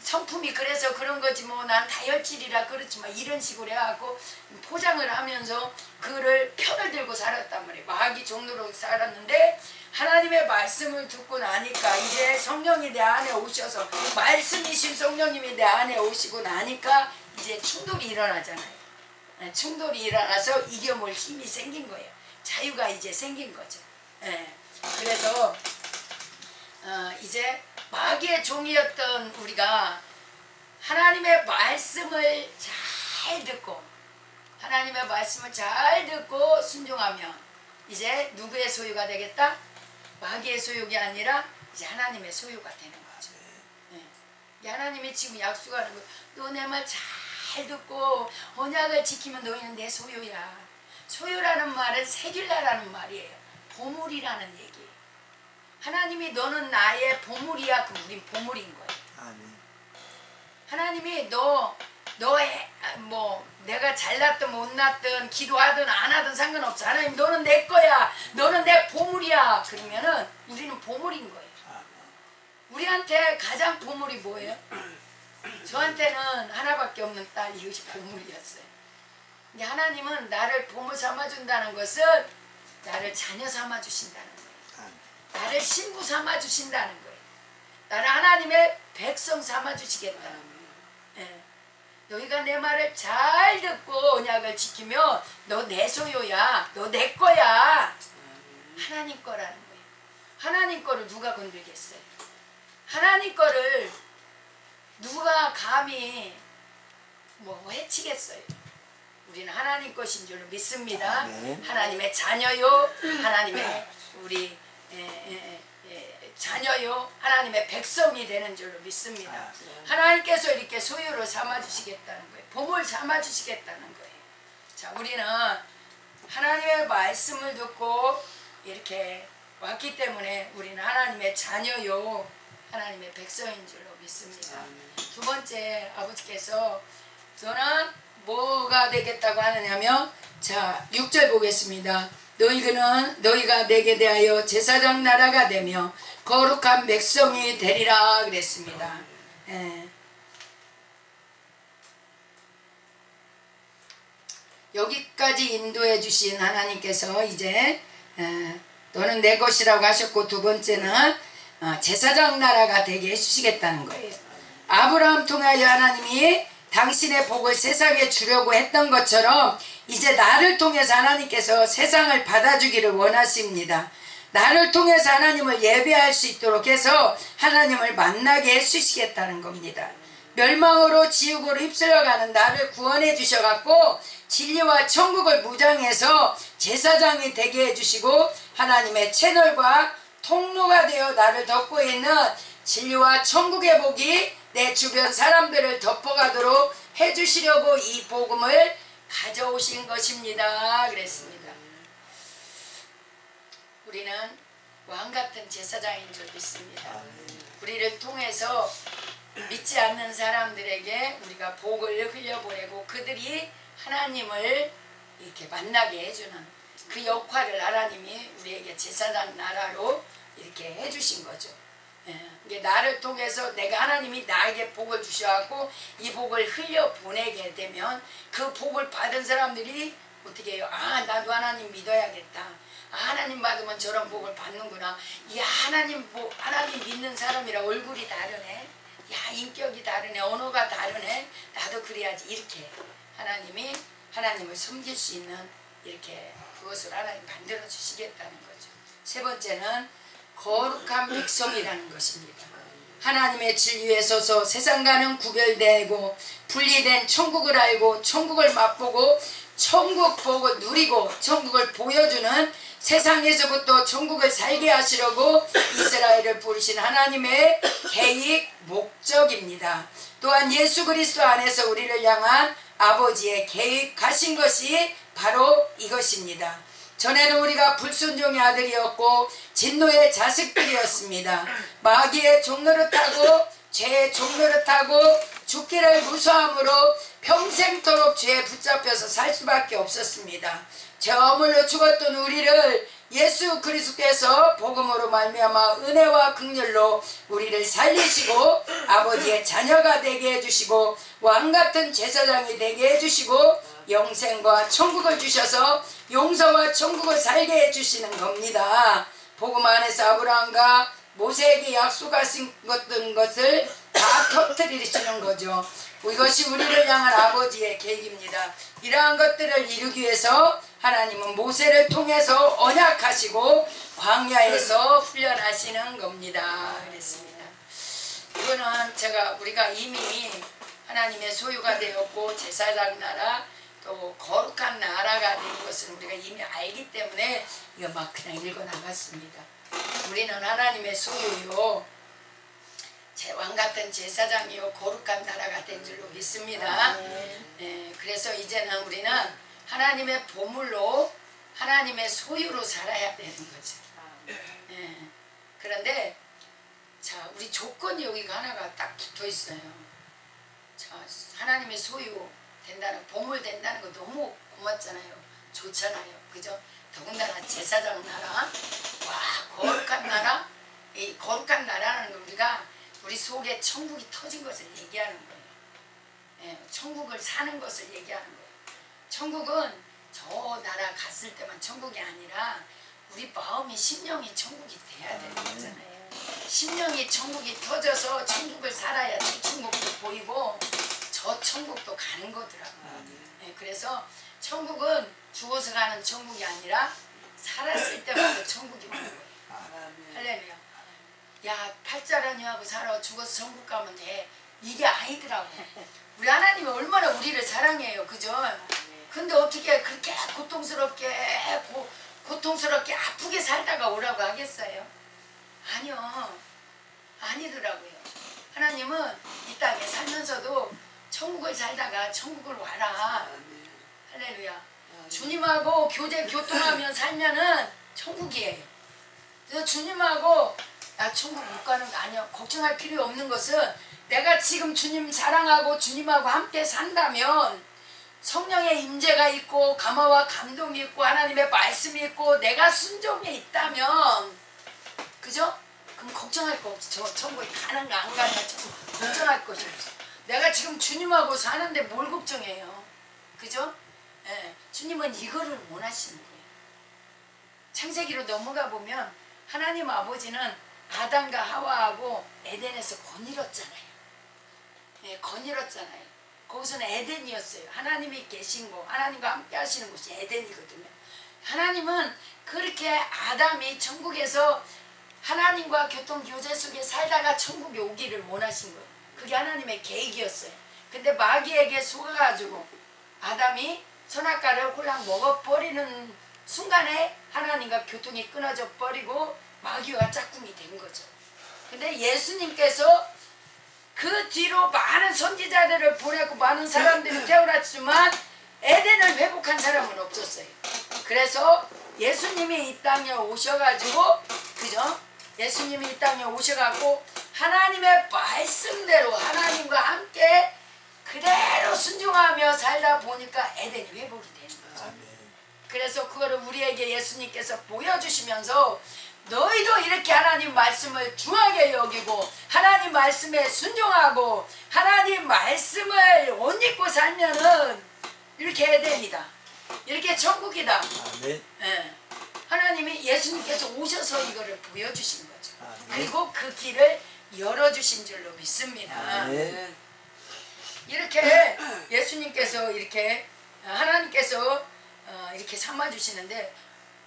성품이 그래서 그런 거지 뭐 난 다혈질이라 그렇지 뭐 이런 식으로 해갖고 포장을 하면서 그거를 편을 들고 살았단 말이에요. 마귀 종로로 살았는데 하나님의 말씀을 듣고 나니까 이제 성령이 내 안에 오셔서 말씀이신 성령님이 내 안에 오시고 나니까 이제 충돌이 일어나잖아요. 충돌이 일어나서 이겨볼 힘이 생긴 거예요. 자유가 이제 생긴 거죠. 그래서 이제 마귀의 종이었던 우리가 하나님의 말씀을 잘 듣고 하나님의 말씀을 잘 듣고 순종하면 이제 누구의 소유가 되겠다? 마귀의 소유가 아니라 이제 하나님의 소유가 되는 거죠. 하나님이 지금 약속하는 거, 너 내 말 잘 듣고 언약을 지키면 너희는 내 소유야. 소유라는 말은 새길라라는 말이에요. 보물이라는 얘기예요. 하나님이 너는 나의 보물이야. 그럼 우린 보물인 거예요. 아멘. 하나님이 뭐 내가 잘났든 못났든 기도하든 안 하든 상관없어. 하나님 너는 내 거야. 너는 내 보물이야. 그러면은 우리는 보물인 거예요. 우리한테 가장 보물이 뭐예요? 저한테는 하나밖에 없는 딸, 이것이 보물이었어요. 근데 하나님은 나를 보물 삼아준다는 것은 나를 자녀 삼아주신다는 거예요. 나를 신부 삼아주신다는 거예요. 나를 하나님의 백성 삼아주시겠다는 거예요. 예. 너희가 내 말을 잘 듣고 언약을 지키면 너 내 소유야. 너 내 거야. 하나님 거라는 거예요. 하나님 거를 누가 건들겠어요? 하나님 거를 누가 감히 뭐 해치겠어요? 우리는 하나님 것인 줄로 믿습니다. 하나님의 자녀요, 하나님의 우리 자녀요, 하나님의 백성이 되는 줄로 믿습니다. 하나님께서 이렇게 소유로 삼아주시겠다는 거예요. 보물 삼아주시겠다는 거예요. 자, 우리는 하나님의 말씀을 듣고 이렇게 왔기 때문에 우리는 하나님의 자녀요, 하나님의 백성인 줄로 믿습니다. 두 번째, 아버지께서 너는 뭐가 되겠다고 하느냐면, 자 6절 보겠습니다. 너희가 내게 대하여 제사장 나라가 되며 거룩한 백성이 되리라 그랬습니다. 예. 여기까지 인도해 주신 하나님께서 이제 너는 내 것이라고 하셨고, 두 번째는 제사장 나라가 되게 해주시겠다는 거예요. 아브라함 통하여 하나님이 당신의 복을 세상에 주려고 했던 것처럼 이제 나를 통해서 하나님께서 세상을 받아주기를 원하십니다. 나를 통해서 하나님을 예배할 수 있도록 해서 하나님을 만나게 해주시겠다는 겁니다. 멸망으로 지옥으로 휩쓸려가는 나를 구원해 주셔갖고 진리와 천국을 무장해서 제사장이 되게 해주시고 하나님의 채널과 통로가 되어 나를 덮고 있는 진리와 천국의 복이 내 주변 사람들을 덮어가도록 해주시려고 이 복음을 가져오신 것입니다. 그랬습니다. 우리는 왕같은 제사장인 줄 믿습니다. 우리를 통해서 믿지 않는 사람들에게 우리가 복을 흘려보내고 그들이 하나님을 이렇게 만나게 해주는 그 역할을 하나님이 우리에게 제사장 나라로 이렇게 해주신 거죠. 이게 나를 통해서 내가 하나님이 나에게 복을 주셔갖고 이 복을 흘려보내게 되면 그 복을 받은 사람들이 어떻게 해요? 아, 나도 하나님 믿어야겠다. 아, 하나님 받으면 저런 복을 받는구나. 야, 하나님 믿는 사람이라 얼굴이 다르네. 야, 인격이 다르네. 언어가 다르네. 나도 그래야지. 이렇게 하나님을 섬길 수 있는 이렇게 그것을 하나님 만들어 주시겠다는 거죠. 세 번째는 거룩한 백성이라는 것입니다. 하나님의 진리에 서서 세상과는 구별되고 분리된 천국을 알고 천국을 맛보고 천국 복을 누리고 천국을 보여주는, 세상에서부터 천국을 살게 하시려고 이스라엘을 부르신 하나님의 계획 목적입니다. 또한 예수 그리스도 안에서 우리를 향한 아버지의 계획하신 것이 바로 이것입니다. 전에는 우리가 불순종의 아들이었고 진노의 자식들이었습니다. 마귀의 종노릇하고 죄의 종노릇하고 죽기를 무서함으로 평생토록 죄에 붙잡혀서 살 수밖에 없었습니다. 죄 허물로 죽었던 우리를 예수 그리스도께서 복음으로 말미암아 은혜와 긍휼로 우리를 살리시고 아버지의 자녀가 되게 해주시고 왕같은 제사장이 되게 해주시고 영생과 천국을 주셔서 용서와 천국을 살게 해주시는 겁니다. 복음 안에서 아브라함과 모세에게 약속하신 것을 다 터뜨리시는 거죠. 이것이 우리를 향한 아버지의 계획입니다. 이러한 것들을 이루기 위해서 하나님은 모세를 통해서 언약하시고 광야에서 훈련하시는 겁니다. 그랬습니다. 이거는 우리가 이미 하나님의 소유가 되었고 제사장 나라 또 거룩한 나라가 된 것을 우리가 이미 알기 때문에 이거 막 그냥 읽어 나갔습니다. 우리는 하나님의 소유요, 왕같은 제사장이요 거룩한 나라가 된 줄로 믿습니다. 그래서 이제는 우리는 하나님의 보물로 하나님의 소유로 살아야 되는 거죠. 그런데 자, 우리 조건이 여기가 하나가 딱 붙어 있어요. 자, 하나님의 소유 된다는, 보물 된다는 거 너무 고맙잖아요. 좋잖아요. 그죠? 더군다나 제사장 나라, 와, 거룩한 나라. 이 거룩한 나라라는 거 우리가 우리 속에 천국이 터진 것을 얘기하는 거예요. 예, 천국을 사는 것을 얘기하는 거예요. 천국은 저 나라 갔을 때만 천국이 아니라 우리 마음이 심령이 천국이 돼야 되는 거잖아요. 심령이 천국이 터져서 천국을 살아야 저 천국도 보이고 저 천국도 가는 거더라고요. 예, 그래서 천국은 죽어서 가는 천국이 아니라 살았을 때마다 천국이 오는 거예요. 할렐루야. 야, 팔자라니하고 살아 죽어서 천국 가면 돼. 이게 아니더라고. 우리 하나님이 얼마나 우리를 사랑해요. 그죠? 근데 어떻게 그렇게 고통스럽게 아프게 살다가 오라고 하겠어요? 아니요. 아니더라고요. 하나님은 이 땅에 살면서도 천국을 살다가 천국을 와라. 할렐루야. 주님하고 교통하면 살면은 천국이에요. 그래서 주님하고 나 천국 못 가는 거 아니야. 걱정할 필요 없는 것은 내가 지금 주님 사랑하고 주님하고 함께 산다면 성령의 임재가 있고 감화와 감동이 있고 하나님의 말씀이 있고 내가 순종에 있다면 그죠? 그럼 걱정할 거 없어. 저 천국에 가는가 안 가는가 걱정할 것이 없어. 내가 지금 주님하고 사는데 뭘 걱정해요. 그죠? 예, 주님은 이거를 원하시는 거예요. 창세기로 넘어가 보면 하나님 아버지는 아담과 하와하고 에덴에서 거닐었잖아요. 예, 거닐었잖아요. 거기서는 에덴이었어요. 하나님이 계신 곳, 하나님과 함께 하시는 곳이 에덴이거든요. 하나님은 그렇게 아담이 천국에서 하나님과 교통교제 속에 살다가 천국에 오기를 원하신 거예요. 그게 하나님의 계획이었어요. 근데 마귀에게 속아가지고 아담이 선악과를 홀랑 먹어버리는 순간에 하나님과 교통이 끊어져 버리고 마귀와 짝꿍이 된 거죠. 근데 예수님께서 그 뒤로 많은 선지자들을 보내고 많은 사람들이 태어났지만 에덴을 회복한 사람은 없었어요. 그래서 예수님이 이 땅에 오셔가지고 그죠? 예수님이 이 땅에 오셔가지고 하나님의 말씀대로 하나님과 함께 그대로 순종하며 살다 보니까 에덴이 회복이 되는 거죠. 그래서 그거를 우리에게 예수님께서 보여주시면서 너희도 이렇게 하나님 말씀을 중하게 여기고 하나님 말씀에 순종하고 하나님 말씀을 옷 입고 살면은 이렇게 에덴이다. 이렇게 천국이다. 아멘. 예. 하나님이 예수님께서 오셔서 이거를 보여주신 거죠. 그리고 그 길을 열어주신 줄로 믿습니다. 아멘. 이렇게 예수님께서 이렇게 하나님께서 이렇게 삼아주시는데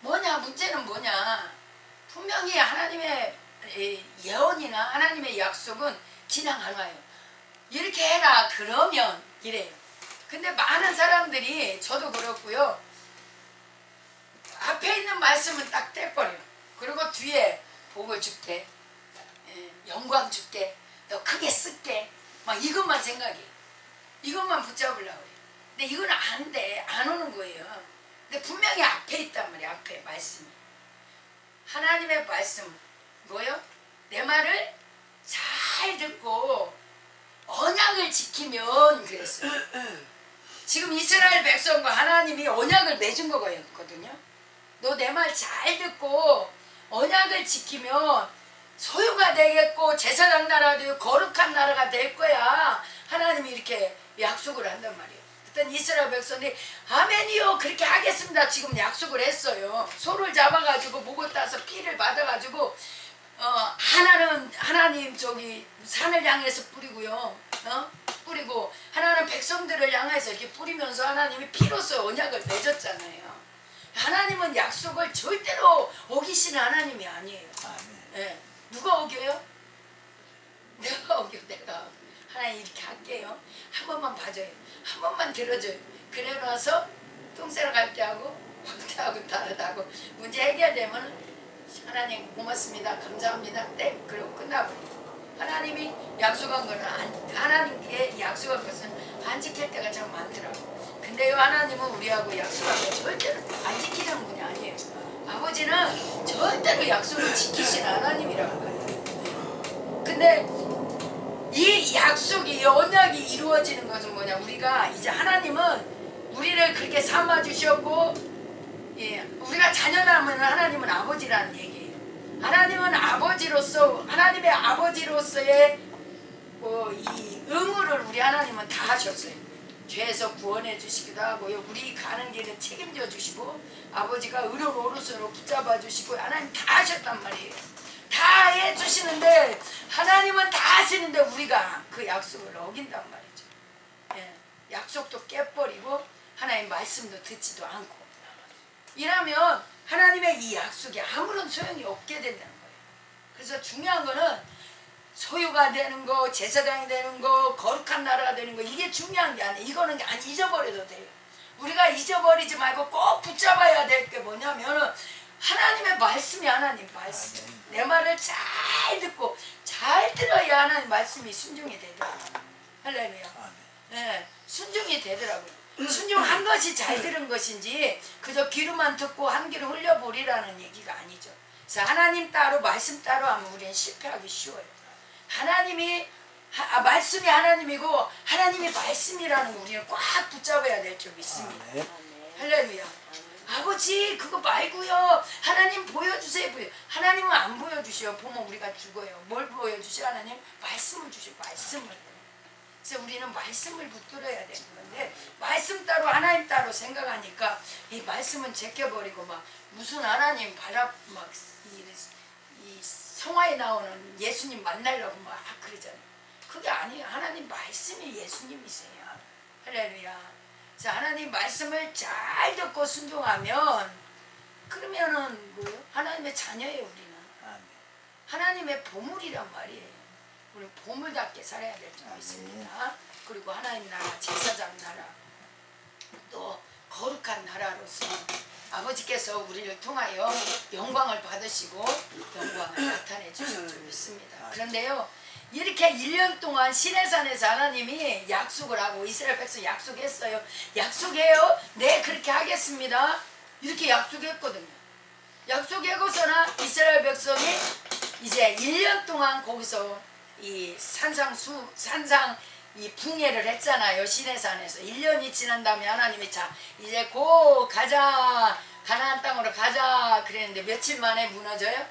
뭐냐 문제는 뭐냐 분명히 하나님의 예언이나 하나님의 약속은 그냥 안 와요. 이렇게 해라 그러면 이래요. 근데 많은 사람들이 저도 그렇고요. 앞에 있는 말씀은 딱 떼버려요. 그리고 뒤에 복을 줄게, 영광 줄게, 너 크게 쓸게 막 이것만 생각해요. 이것만 붙잡으려고 해요. 근데 이건 안 돼. 안 오는 거예요. 근데 분명히 앞에 있단 말이에요. 앞에 말씀이. 하나님의 말씀 뭐요? 내 말을 잘 듣고 언약을 지키면 그랬어요. 지금 이스라엘 백성과 하나님이 언약을 맺은 거거든요. 너 내 말 잘 듣고 언약을 지키면 소유가 되겠고 제사장 나라가 되고 거룩한 나라가 될 거야. 하나님이 이렇게 약속을 한단 말이에요. 그랬더니 이스라엘 백성이 아멘이요 그렇게 하겠습니다. 지금 약속을 했어요. 소를 잡아가지고 목을 따서 피를 받아가지고 하나는 하나님 저기 산을 향해서 뿌리고요. 뿌리고 하나는 백성들을 향해서 이렇게 뿌리면서 하나님이 피로써 언약을 맺었잖아요. 하나님은 약속을 절대로 어기시는 하나님이 아니에요. 네. 누가 어겨요? 내가 어겨. 내가 하나님 이렇게 할게요. 한 번만 봐줘요. 한 번만 들어줘요. 그래 나서 똥 싸러 갈 때 하고 올 때 하고 다르다고 문제 해결되면 하나님 고맙습니다. 감사합니다. 땡 그리고 끝나버려요. 하나님이 약속한 거는 하나님께 약속한 것은 안 지킬 때가 참 많더라고. 근데요 하나님은 우리하고 약속한 거 절대로 안 지키는 분이 아니에요. 아버지는 절대로 약속을 지키시는 하나님이라고 해요. 근데 이 약속이 이 언약이 이루어지는 것은 뭐냐 우리가 이제 하나님은 우리를 그렇게 삼아주셨고 우리가 자녀라면 하나님은 아버지라는 얘기예요. 하나님은 아버지로서 하나님의 아버지로서의 이 의무를 우리 하나님은 다 하셨어요. 죄에서 구원해 주시기도 하고요. 우리 가는 길을 책임져 주시고 아버지가 의로운 오른손으로 붙잡아 주시고 하나님 다 하셨단 말이에요. 다 해주시는데 하나님은 다 하시는데 우리가 그 약속을 어긴단 말이죠. 예, 약속도 깨버리고 하나님 말씀도 듣지도 않고 이러면 하나님의 이 약속이 아무런 소용이 없게 된다는 거예요. 그래서 중요한 거는 소유가 되는 거, 제사장이 되는 거, 거룩한 나라가 되는 거 이게 중요한 게 아니에요. 이거는 안 잊어버려도 돼요. 우리가 잊어버리지 말고 꼭 붙잡아야 될 게 뭐냐면 하나님의 말씀이 하나님 말씀. 내 말을 잘 듣고 잘 들어야 하나님 말씀이 순종이 되더라고요. 할렐루야. 네, 순종이 되더라고요. 순종한 것이 잘 들은 것인지 그저 귀로만 듣고 한 귀로 흘려버리라는 얘기가 아니죠. 그래서 하나님 따로 말씀 따로 하면 우리는 실패하기 쉬워요. 하나님이 말씀이 하나님이고 하나님이 말씀이라는 거 우리는 꽉 붙잡아야 될 줄 믿습니다. 할렐루야. 아버지 그거 말고요. 하나님 보여주세요. 하나님은 안 보여주셔요. 보면 우리가 죽어요. 뭘 보여주셔? 하나님 말씀을 주셔. 말씀을. 그래서 우리는 말씀을 붙들어야 되는 건데 말씀 따로 하나님 따로 생각하니까 이 말씀은 제껴버리고 막 무슨 하나님 막 이 성화에 나오는 예수님 만나려고 막 그러잖아요. 그게 아니에요. 하나님 말씀이 예수님이세요. 할렐루야. 자, 하나님 말씀을 잘 듣고 순종하면 그러면은 뭐요? 하나님의 자녀예요. 우리는 하나님의 보물이란 말이에요. 우리는 보물답게 살아야 될 줄 믿습니다. 그리고 하나님 나라, 제사장 나라, 또 거룩한 나라로서 아버지께서 우리를 통하여 영광을 받으시고 영광을 나타내 주실 줄 믿습니다. 그런데요, 이렇게 1년 동안 시내산에서 하나님이 약속을 하고 이스라엘 백성 약속했어요. 약속해요. 네, 그렇게 하겠습니다. 이렇게 약속했거든요. 약속하고서는 이스라엘 백성이 이제 1년 동안 거기서 이 산상 이 붕괴를 했잖아요. 시내산에서 1년이 지난 다음에 하나님이 자 이제 고 가자 가나안 땅으로 가자 그랬는데 며칠 만에 무너져요?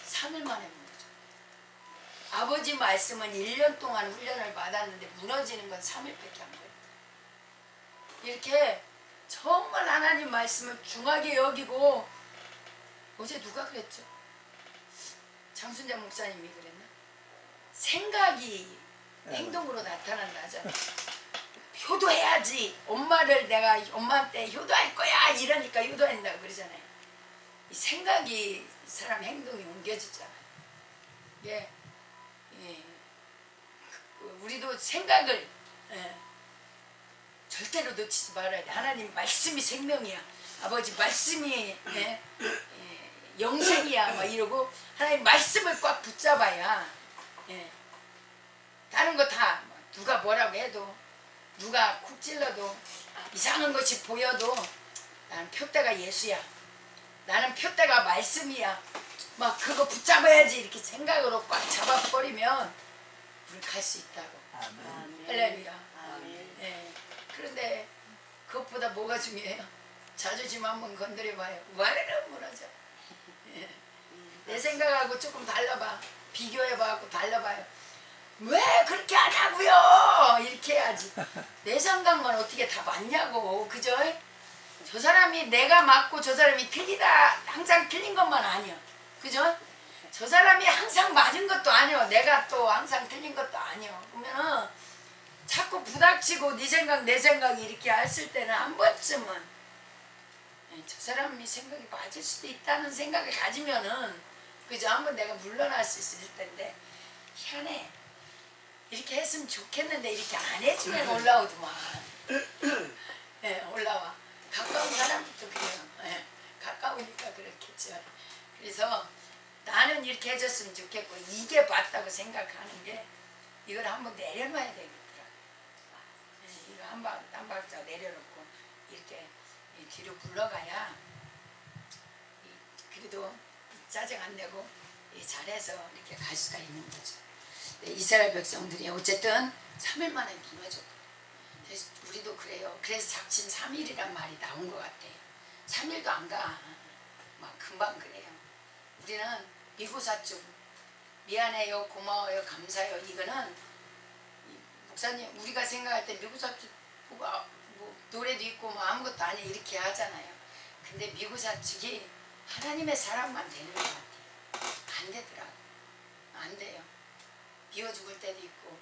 3일 만에 무너져요. 아버지 말씀은 1년 동안 훈련을 받았는데 무너지는 건 3일밖에 안 걸려요. 이렇게 정말 하나님 말씀을 중하게 여기고 어제 누가 그랬죠? 장순자 목사님이 그랬나? 생각이 행동으로 나타난다 하잖아. 효도해야지. 내가 엄마한테 효도할 거야 이러니까 효도한다고 그러잖아요. 이 생각이 사람 행동이 옮겨지잖아요. 예, 우리도 생각을 절대로 놓치지 말아야 돼. 하나님 말씀이 생명이야. 아버지 말씀이 영생이야 막 이러고 하나님 말씀을 꽉 붙잡아야 다른 거 다 누가 뭐라고 해도 누가 콕 찔러도 이상한 것이 보여도 나는 표대가 예수야. 나는 표대가 말씀이야. 막 그거 붙잡아야지 이렇게 생각으로 꽉 잡아버리면 우리 갈 수 있다고. 할렐루야. 예. 그런데 그것보다 뭐가 중요해요? 자존심 한번 건드려봐요. 와르르 무너져. 예. 내 생각하고 조금 달라봐. 비교해봐고 달라봐요. 왜 그렇게 하냐고요? 이렇게 해야지. 내 생각만 어떻게 다 맞냐고. 그죠? 저 사람이 내가 맞고 저 사람이 틀리다 항상 틀린 것만 아니야. 그죠? 저 사람이 항상 맞은 것도 아니야. 내가 또 항상 틀린 것도 아니야. 그러면은 자꾸 부닥치고 네 생각 내 생각이 이렇게 했을 때는 한 번쯤은 저 사람이 생각이 맞을 수도 있다는 생각을 가지면은 그죠? 한번 내가 물러날 수 있을 텐데 희한해. 이렇게 했으면 좋겠는데 이렇게 안 해주면 올라오더만. 네, 올라와. 가까운 사람부터 그래요. 네, 가까우니까 그렇겠죠. 그래서 나는 이렇게 해줬으면 좋겠고 이게 맞다고 생각하는 게 이걸 한번 내려놔야 되겠더라. 네, 이거 한 박자 내려놓고 이렇게 뒤로 굴러가야 그래도 짜증 안 내고 잘해서 이렇게 갈 수가 있는 거죠. 네, 이스라엘 백성들이 어쨌든 3일 만에 무너졌고 우리도 그래요. 그래서 작심 3일이란 말이 나온 것 같아요. 3일도 안 가. 막 금방 그래요. 우리는 미구사축 미안해요, 고마워요, 감사해요. 이거는 목사님 우리가 생각할 때 미구사축 뭐 노래도 있고 뭐 아무것도 아니야 이렇게 하잖아요. 근데 미구사축이 하나님의 사랑만 되는 것 같아요. 안 되더라고. 안 돼요. 비워 죽을 때도 있고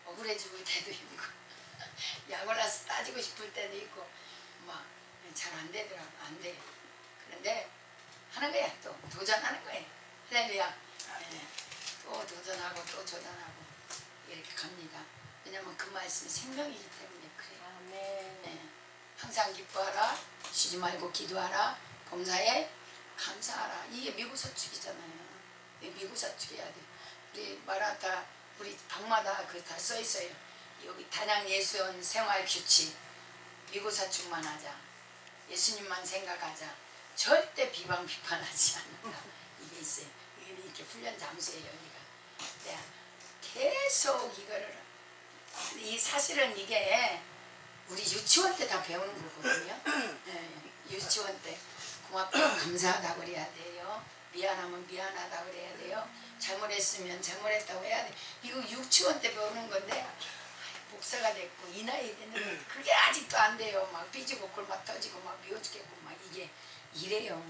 억울해 죽을 때도 있고 약 올라서 따지고 싶을 때도 있고 막 잘 안 되더라고. 안 돼요. 그런데 하는 거야. 또 도전하는 거예요. 할렐루야. 네. 또 도전하고 또 도전하고 이렇게 갑니다. 왜냐면 그 말씀이 생명이기 때문에 그래요. 네. 항상 기뻐하라. 쉬지 말고 기도하라. 범사에 감사하라. 이게 미구사축이잖아요. 미구사축해야 돼. 우리 마라타 우리 방마다 그 다 써 있어요. 여기 단양 예수원 생활 규칙. 미구사축만 하자. 예수님만 생각하자. 절대 비판하지 않는다. 이게 있어요. 이게 이렇게 훈련 장소예요. 여기가. 네. 계속 이거를 이 사실은 이게 우리 유치원 때 다 배우는 거거든요. 네. 유치원 때 고맙다고 감사하다고 그래야 돼요. 미안하면 미안하다고 그래야 돼요. 잘못했으면 잘못했다고 해야 돼. 이거 유치원 때 배우는 건데 목사가 됐고 이 나이에 됐는데 그게 아직도 안 돼요. 막 삐지고 골막 터지고 막 미워 죽겠고 막 이게 이래요.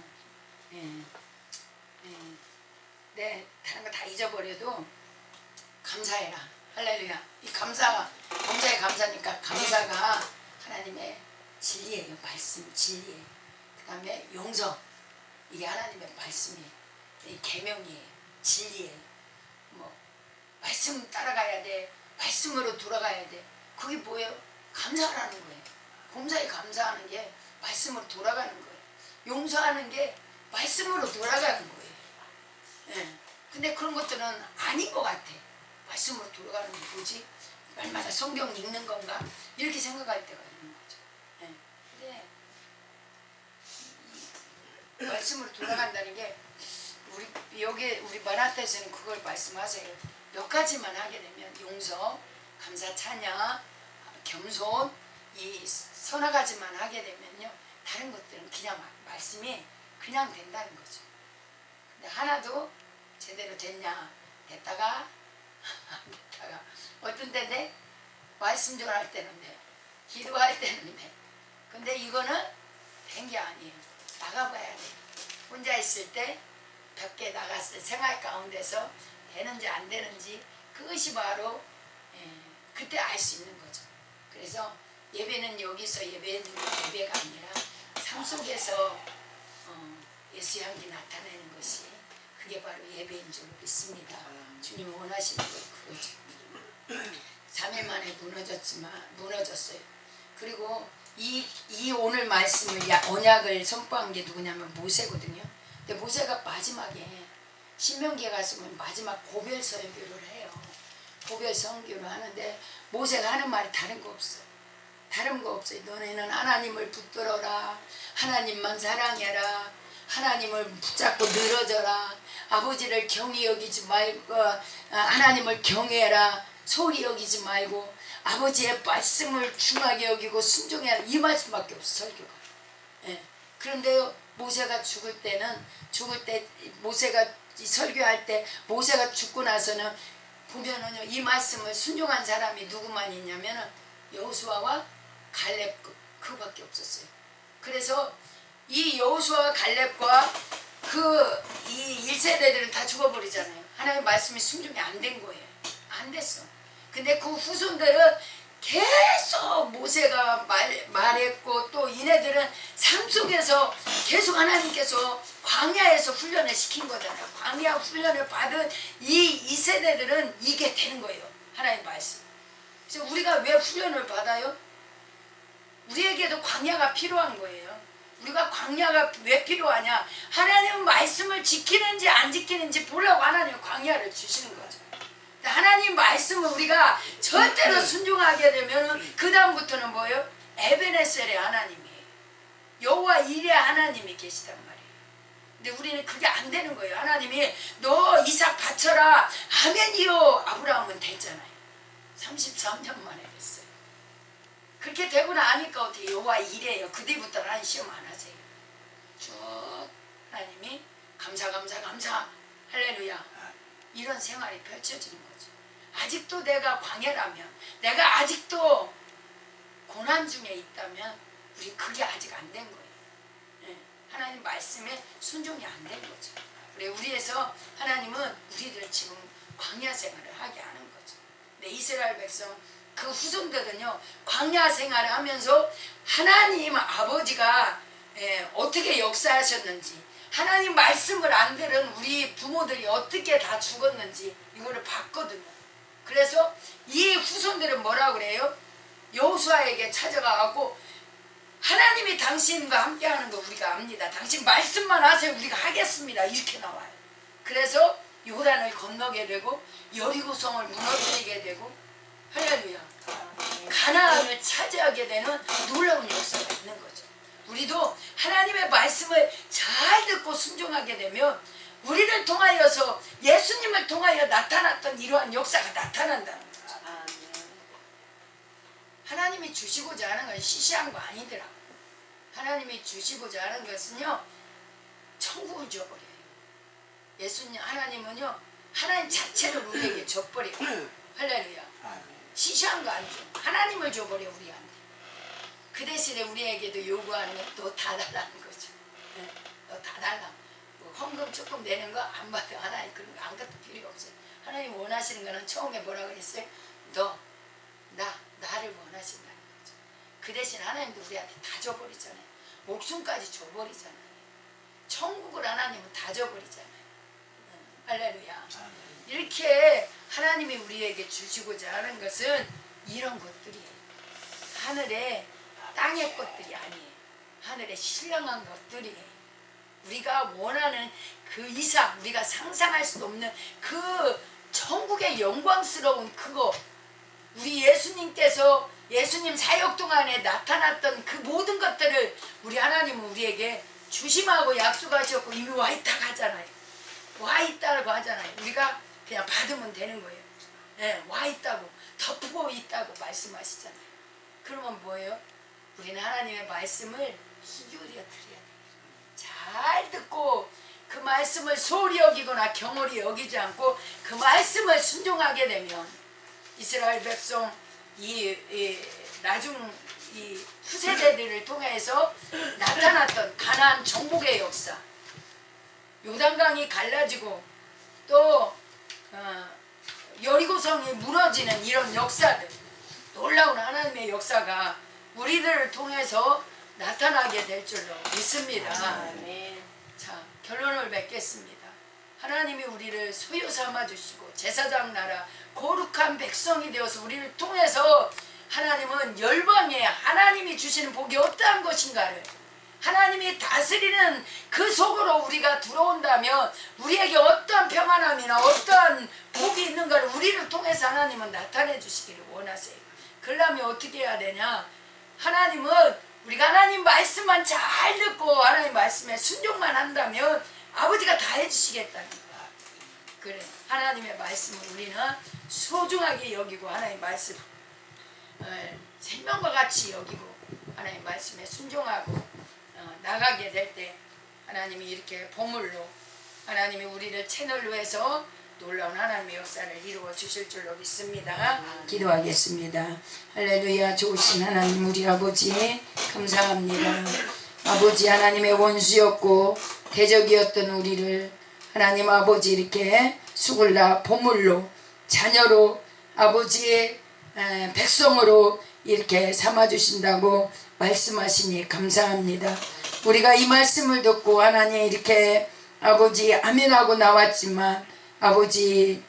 네, 다른 거 다 잊어버려도 감사해라. 할렐루야. 이 감사가 범사에 감사니까 감사가 하나님의 진리예요. 말씀 진리예요. 그 다음에 용서 이게 하나님의 말씀이에요. 이 계명이에요. 진리예요. 뭐 말씀 따라가야 돼. 말씀으로 돌아가야 돼. 그게 뭐예요? 감사하라는 거예요. 범사에 감사하는 게 말씀으로 돌아가는 거예요. 용서하는 게 말씀으로 돌아가는 거예요. 네. 근데 그런 것들은 아닌 것 같아. 말씀으로 돌아가는 게 뭐지? 말마다 성경 읽는 건가? 이렇게 생각할 때가 있는 거죠. 네. 근데 말씀으로 돌아간다는 게 우리 마라타에서는 그걸 말씀하세요. 몇 가지만 하게 되면 용서, 감사, 찬양, 겸손 이 서너 가지만 하게 되면요. 다른 것들은 그냥 말씀이 그냥 된다는 거죠. 근데 하나도 제대로 됐냐? 됐다가 안 됐다가 어떤 때인데 말씀 전할 때는 돼. 기도할 때는 돼. 근데 이거는 된 게 아니에요. 나가봐야 돼. 혼자 있을 때 밖에 나갔을 때 생활 가운데서 되는지 안 되는지 그것이 바로 그때 알 수 있는 거죠. 그래서 예배는 여기서 예배는 예배가 아니라 삶 속에서 예수 향기 나타내는 것이 그게 바로 예배인 줄 믿습니다. 주님이 원하시는 거 그거죠. 3일 만에 무너졌어요. 그리고 이 오늘 말씀을 언약을 선포한 게 누구냐면 모세거든요. 근데 모세가 마지막에 신명기에 갔으면 마지막 고별 설교를 해요. 고별 선교를 하는데 모세가 하는 말이 다른 거 없어요. 다른 거 없어요. 너네는 하나님을 붙들어라. 하나님만 사랑해라. 하나님을 붙잡고 늘어져라. 아버지를 경히 여기지 말고 하나님을 경외해라. 소홀히 여기지 말고 아버지의 말씀을 중하게 여기고 순종해라. 이 말씀밖에 없어 설교가. 예. 그런데 모세가 죽을 때 모세가 설교할 때 모세가 죽고 나서는 보면은요 이 말씀을 순종한 사람이 누구만 있냐면은 여호수아와 갈렙 그밖에 없었어요. 그래서 이 여호수아와 갈렙과 이 1세대들은 다 죽어버리잖아요. 하나님의 말씀이 순종이 안 된 거예요. 안 됐어. 근데 그 후손들은 계속 모세가 말했고 또 얘네들은 삶 속에서 계속 하나님께서 광야에서 훈련을 시킨 거잖아요. 광야 훈련을 받은 이 세대들은 이게 되는 거예요. 하나님의 말씀. 그래서 우리가 왜 훈련을 받아요? 우리에게도 광야가 필요한 거예요. 우리가 광야가 왜 필요하냐? 하나님은 말씀을 지키는지 안 지키는지 보려고 하나님은 광야를 주시는 거죠. 하나님 말씀을 우리가 절대로 순종하게 되면 그 다음부터는 뭐예요? 에베네셀의 하나님이에요. 여호와 일의 하나님이 계시단 말이에요. 근데 우리는 그게 안 되는 거예요. 하나님이 너 이삭 바쳐라 아멘이요. 아브라함은 됐잖아요. 33년 만에 됐어요. 그렇게 되고 나니까 어떻게 여호와 일이에요. 그 뒤부터는 하나님 시험 안 하세요. 쭉 하나님이 감사 할렐루야 이런 생활이 펼쳐지는 거죠. 아직도 내가 광야라면, 내가 아직도 고난 중에 있다면 우리 그게 아직 안 된 거예요. 하나님 말씀에 순종이 안 된 거죠. 우리에서 하나님은 우리를 지금 광야 생활을 하게 하는 거죠. 근데 이스라엘 백성 그 후손들은요 광야 생활을 하면서 하나님 아버지가 어떻게 역사하셨는지, 하나님 말씀을 안 들은 우리 부모들이 어떻게 다 죽었는지 이거를 봤거든요. 그래서 이 후손들은 뭐라 그래요? 여호수아에게 찾아가고 하나님이 당신과 함께하는 거 우리가 압니다. 당신 말씀만 하세요. 우리가 하겠습니다. 이렇게 나와요. 그래서 요단을 건너게 되고 여리고성을 무너뜨리게 되고 할렐루야 가나안을 차지하게 되는 놀라운 역사가 있는 거죠. 우리도 하나님의 말씀을 잘 듣고 순종하게 되면 우리를 통하여서 예수님을 통하여 나타났던 이러한 역사가 나타난다는 거죠. 하나님이 주시고자 하는 건 시시한 거 아니더라고요. 하나님이 주시고자 하는 것은요 천국을 줘버려요. 예수님 하나님은요 하나님 자체를 우리에게 줘버리고 할렐루야 시시한 거 아니죠. 하나님을 줘버려 우리한테. 그 대신에 우리에게도 요구하는 건 또 다 달라는 거죠. 또 다 달라. 뭐 헌금 조금 내는 거 안 받아. 하나님 그런 거 안 갖다 필요 없어요. 하나님 원하시는 거는 처음에 뭐라 그랬어요? 나를 원하신다는 거죠. 그 대신 하나님도 우리한테 다 줘버리잖아요. 목숨까지 줘버리잖아요. 천국을 하나님은 다 줘버리잖아요. 할렐루야. 이렇게 하나님이 우리에게 주시고자 하는 것은 이런 것들이에요. 하늘의 땅의 것들이 아니에요. 하늘의 신령한 것들이에요. 우리가 원하는 그 이상 우리가 상상할 수 없는 그 천국의 영광스러운 그거, 우리 예수님께서 예수님 사역 동안에 나타났던 그 모든 것들을 우리 하나님은 우리에게 주심하고 약속하셨고 이미 와 있다고 하잖아요. 와 있다고 하잖아요. 우리가 그냥 받으면 되는 거예요. 와 있다고, 덮고 있다고 말씀하시잖아요. 그러면 뭐예요? 우리는 하나님의 말씀을 기울여 드려야 돼요. 잘 듣고 그 말씀을 소홀히 여기거나 경홀히 여기지 않고 그 말씀을 순종하게 되면 이스라엘 백성 나중 이 후세대들을 통해서 나타났던 가나안 정복의 역사, 요단강이 갈라지고 또 여리고성이 무너지는 이런 역사들, 놀라운 하나님의 역사가 우리들을 통해서 나타나게 될 줄로 믿습니다. 자, 결론을 맺겠습니다. 하나님이 우리를 소유 삼아주시고 제사장 나라 거룩한 백성이 되어서 우리를 통해서 하나님은 열방에 하나님이 주시는 복이 어떠한 것인가를, 하나님이 다스리는 그 속으로 우리가 들어온다면 우리에게 어떠한 평안함이나 어떠한 복이 있는가를 우리를 통해서 하나님은 나타내 주시기를 원하세요. 그러려면 어떻게 해야 되냐? 하나님은 우리가 하나님 말씀만 잘 듣고 하나님 말씀에 순종만 한다면 아버지가 다 해주시겠다는 거야. 그래, 하나님의 말씀을 우리는 소중하게 여기고 하나님 말씀 생명과 같이 여기고 하나님 말씀에 순종하고 나가게 될 때 하나님이 이렇게 보물로 하나님이 우리를 채널로 해서 놀라운 하나님의 역사를 이루어 주실 줄로 믿습니다. 기도하겠습니다. 할렐루야. 좋으신 하나님 우리 아버지 감사합니다. 아버지 하나님의 원수였고 대적이었던 우리를 하나님 아버지 이렇게 수굴라 보물로 자녀로 아버지의 백성으로 이렇게 삼아주신다고 말씀하시니 감사합니다. 우리가 이 말씀을 듣고 하나님 이렇게 아버지 아멘하고 나왔지만 아버지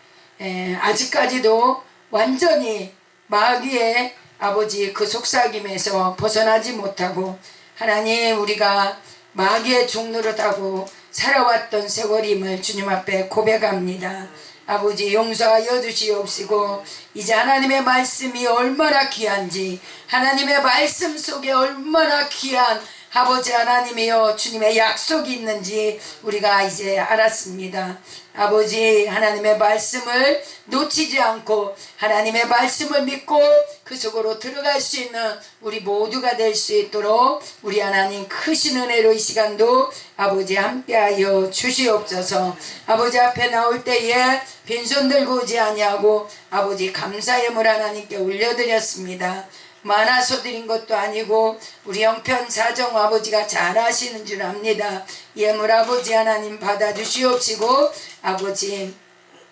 아직까지도 완전히 마귀의 아버지 그 속삭임에서 벗어나지 못하고 하나님 우리가 마귀의 종노릇하고 살아왔던 세월임을 주님 앞에 고백합니다. 아버지 용서하여 주시옵시고 이제 하나님의 말씀이 얼마나 귀한지, 하나님의 말씀 속에 얼마나 귀한 아버지 하나님이여 주님의 약속이 있는지 우리가 이제 알았습니다. 아버지 하나님의 말씀을 놓치지 않고 하나님의 말씀을 믿고 그 속으로 들어갈 수 있는 우리 모두가 될 수 있도록 우리 하나님 크신 은혜로 이 시간도 아버지 함께하여 주시옵소서. 아버지 앞에 나올 때에 빈손 들고 오지 아니하고 아버지 감사의 물 하나님께 올려드렸습니다. 많아서 드린 것도 아니고 우리 형편 사정 아버지가 잘 아시는 줄 압니다. 예물 아버지 하나님 받아주시옵시고 아버지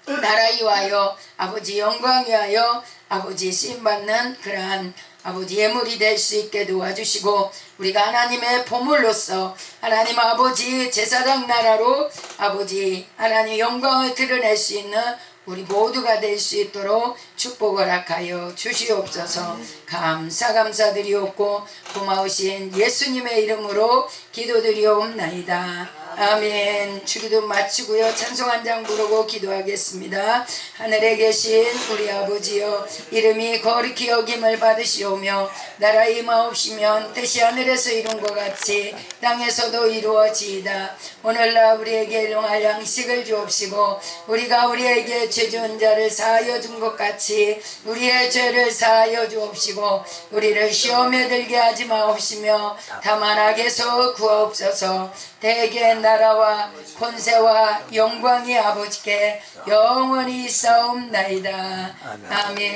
나라 위하여 아버지 영광 위하여 아버지 쓰임받는 그러한 아버지 예물이 될 수 있게 도와주시고 우리가 하나님의 보물로서 하나님 아버지 제사장 나라로 아버지 하나님 영광을 드러낼 수 있는 우리 모두가 될 수 있도록 축복을 허락하여 주시옵소서. 감사드리옵고 고마우신 예수님의 이름으로 기도드리옵나이다. 아멘. 주기도 마치고요. 찬송 한 장 부르고 기도하겠습니다. 하늘에 계신 우리 아버지여 이름이 거룩히 여김을 받으시오며 나라 임하옵시면 뜻이 하늘에서 이룬 것 같이 땅에서도 이루어지이다. 오늘날 우리에게 일용할 양식을 주옵시고 우리가 우리에게 죄 지은 자를 사하여 준 것 같이 우리의 죄를 사하여 주옵시고 우리를 시험에 들게 하지 마옵시며 다만 악에서 구하옵소서. 대개 나라와 권세와 영광이 아버지께 영원히 있사옵나이다. 아멘.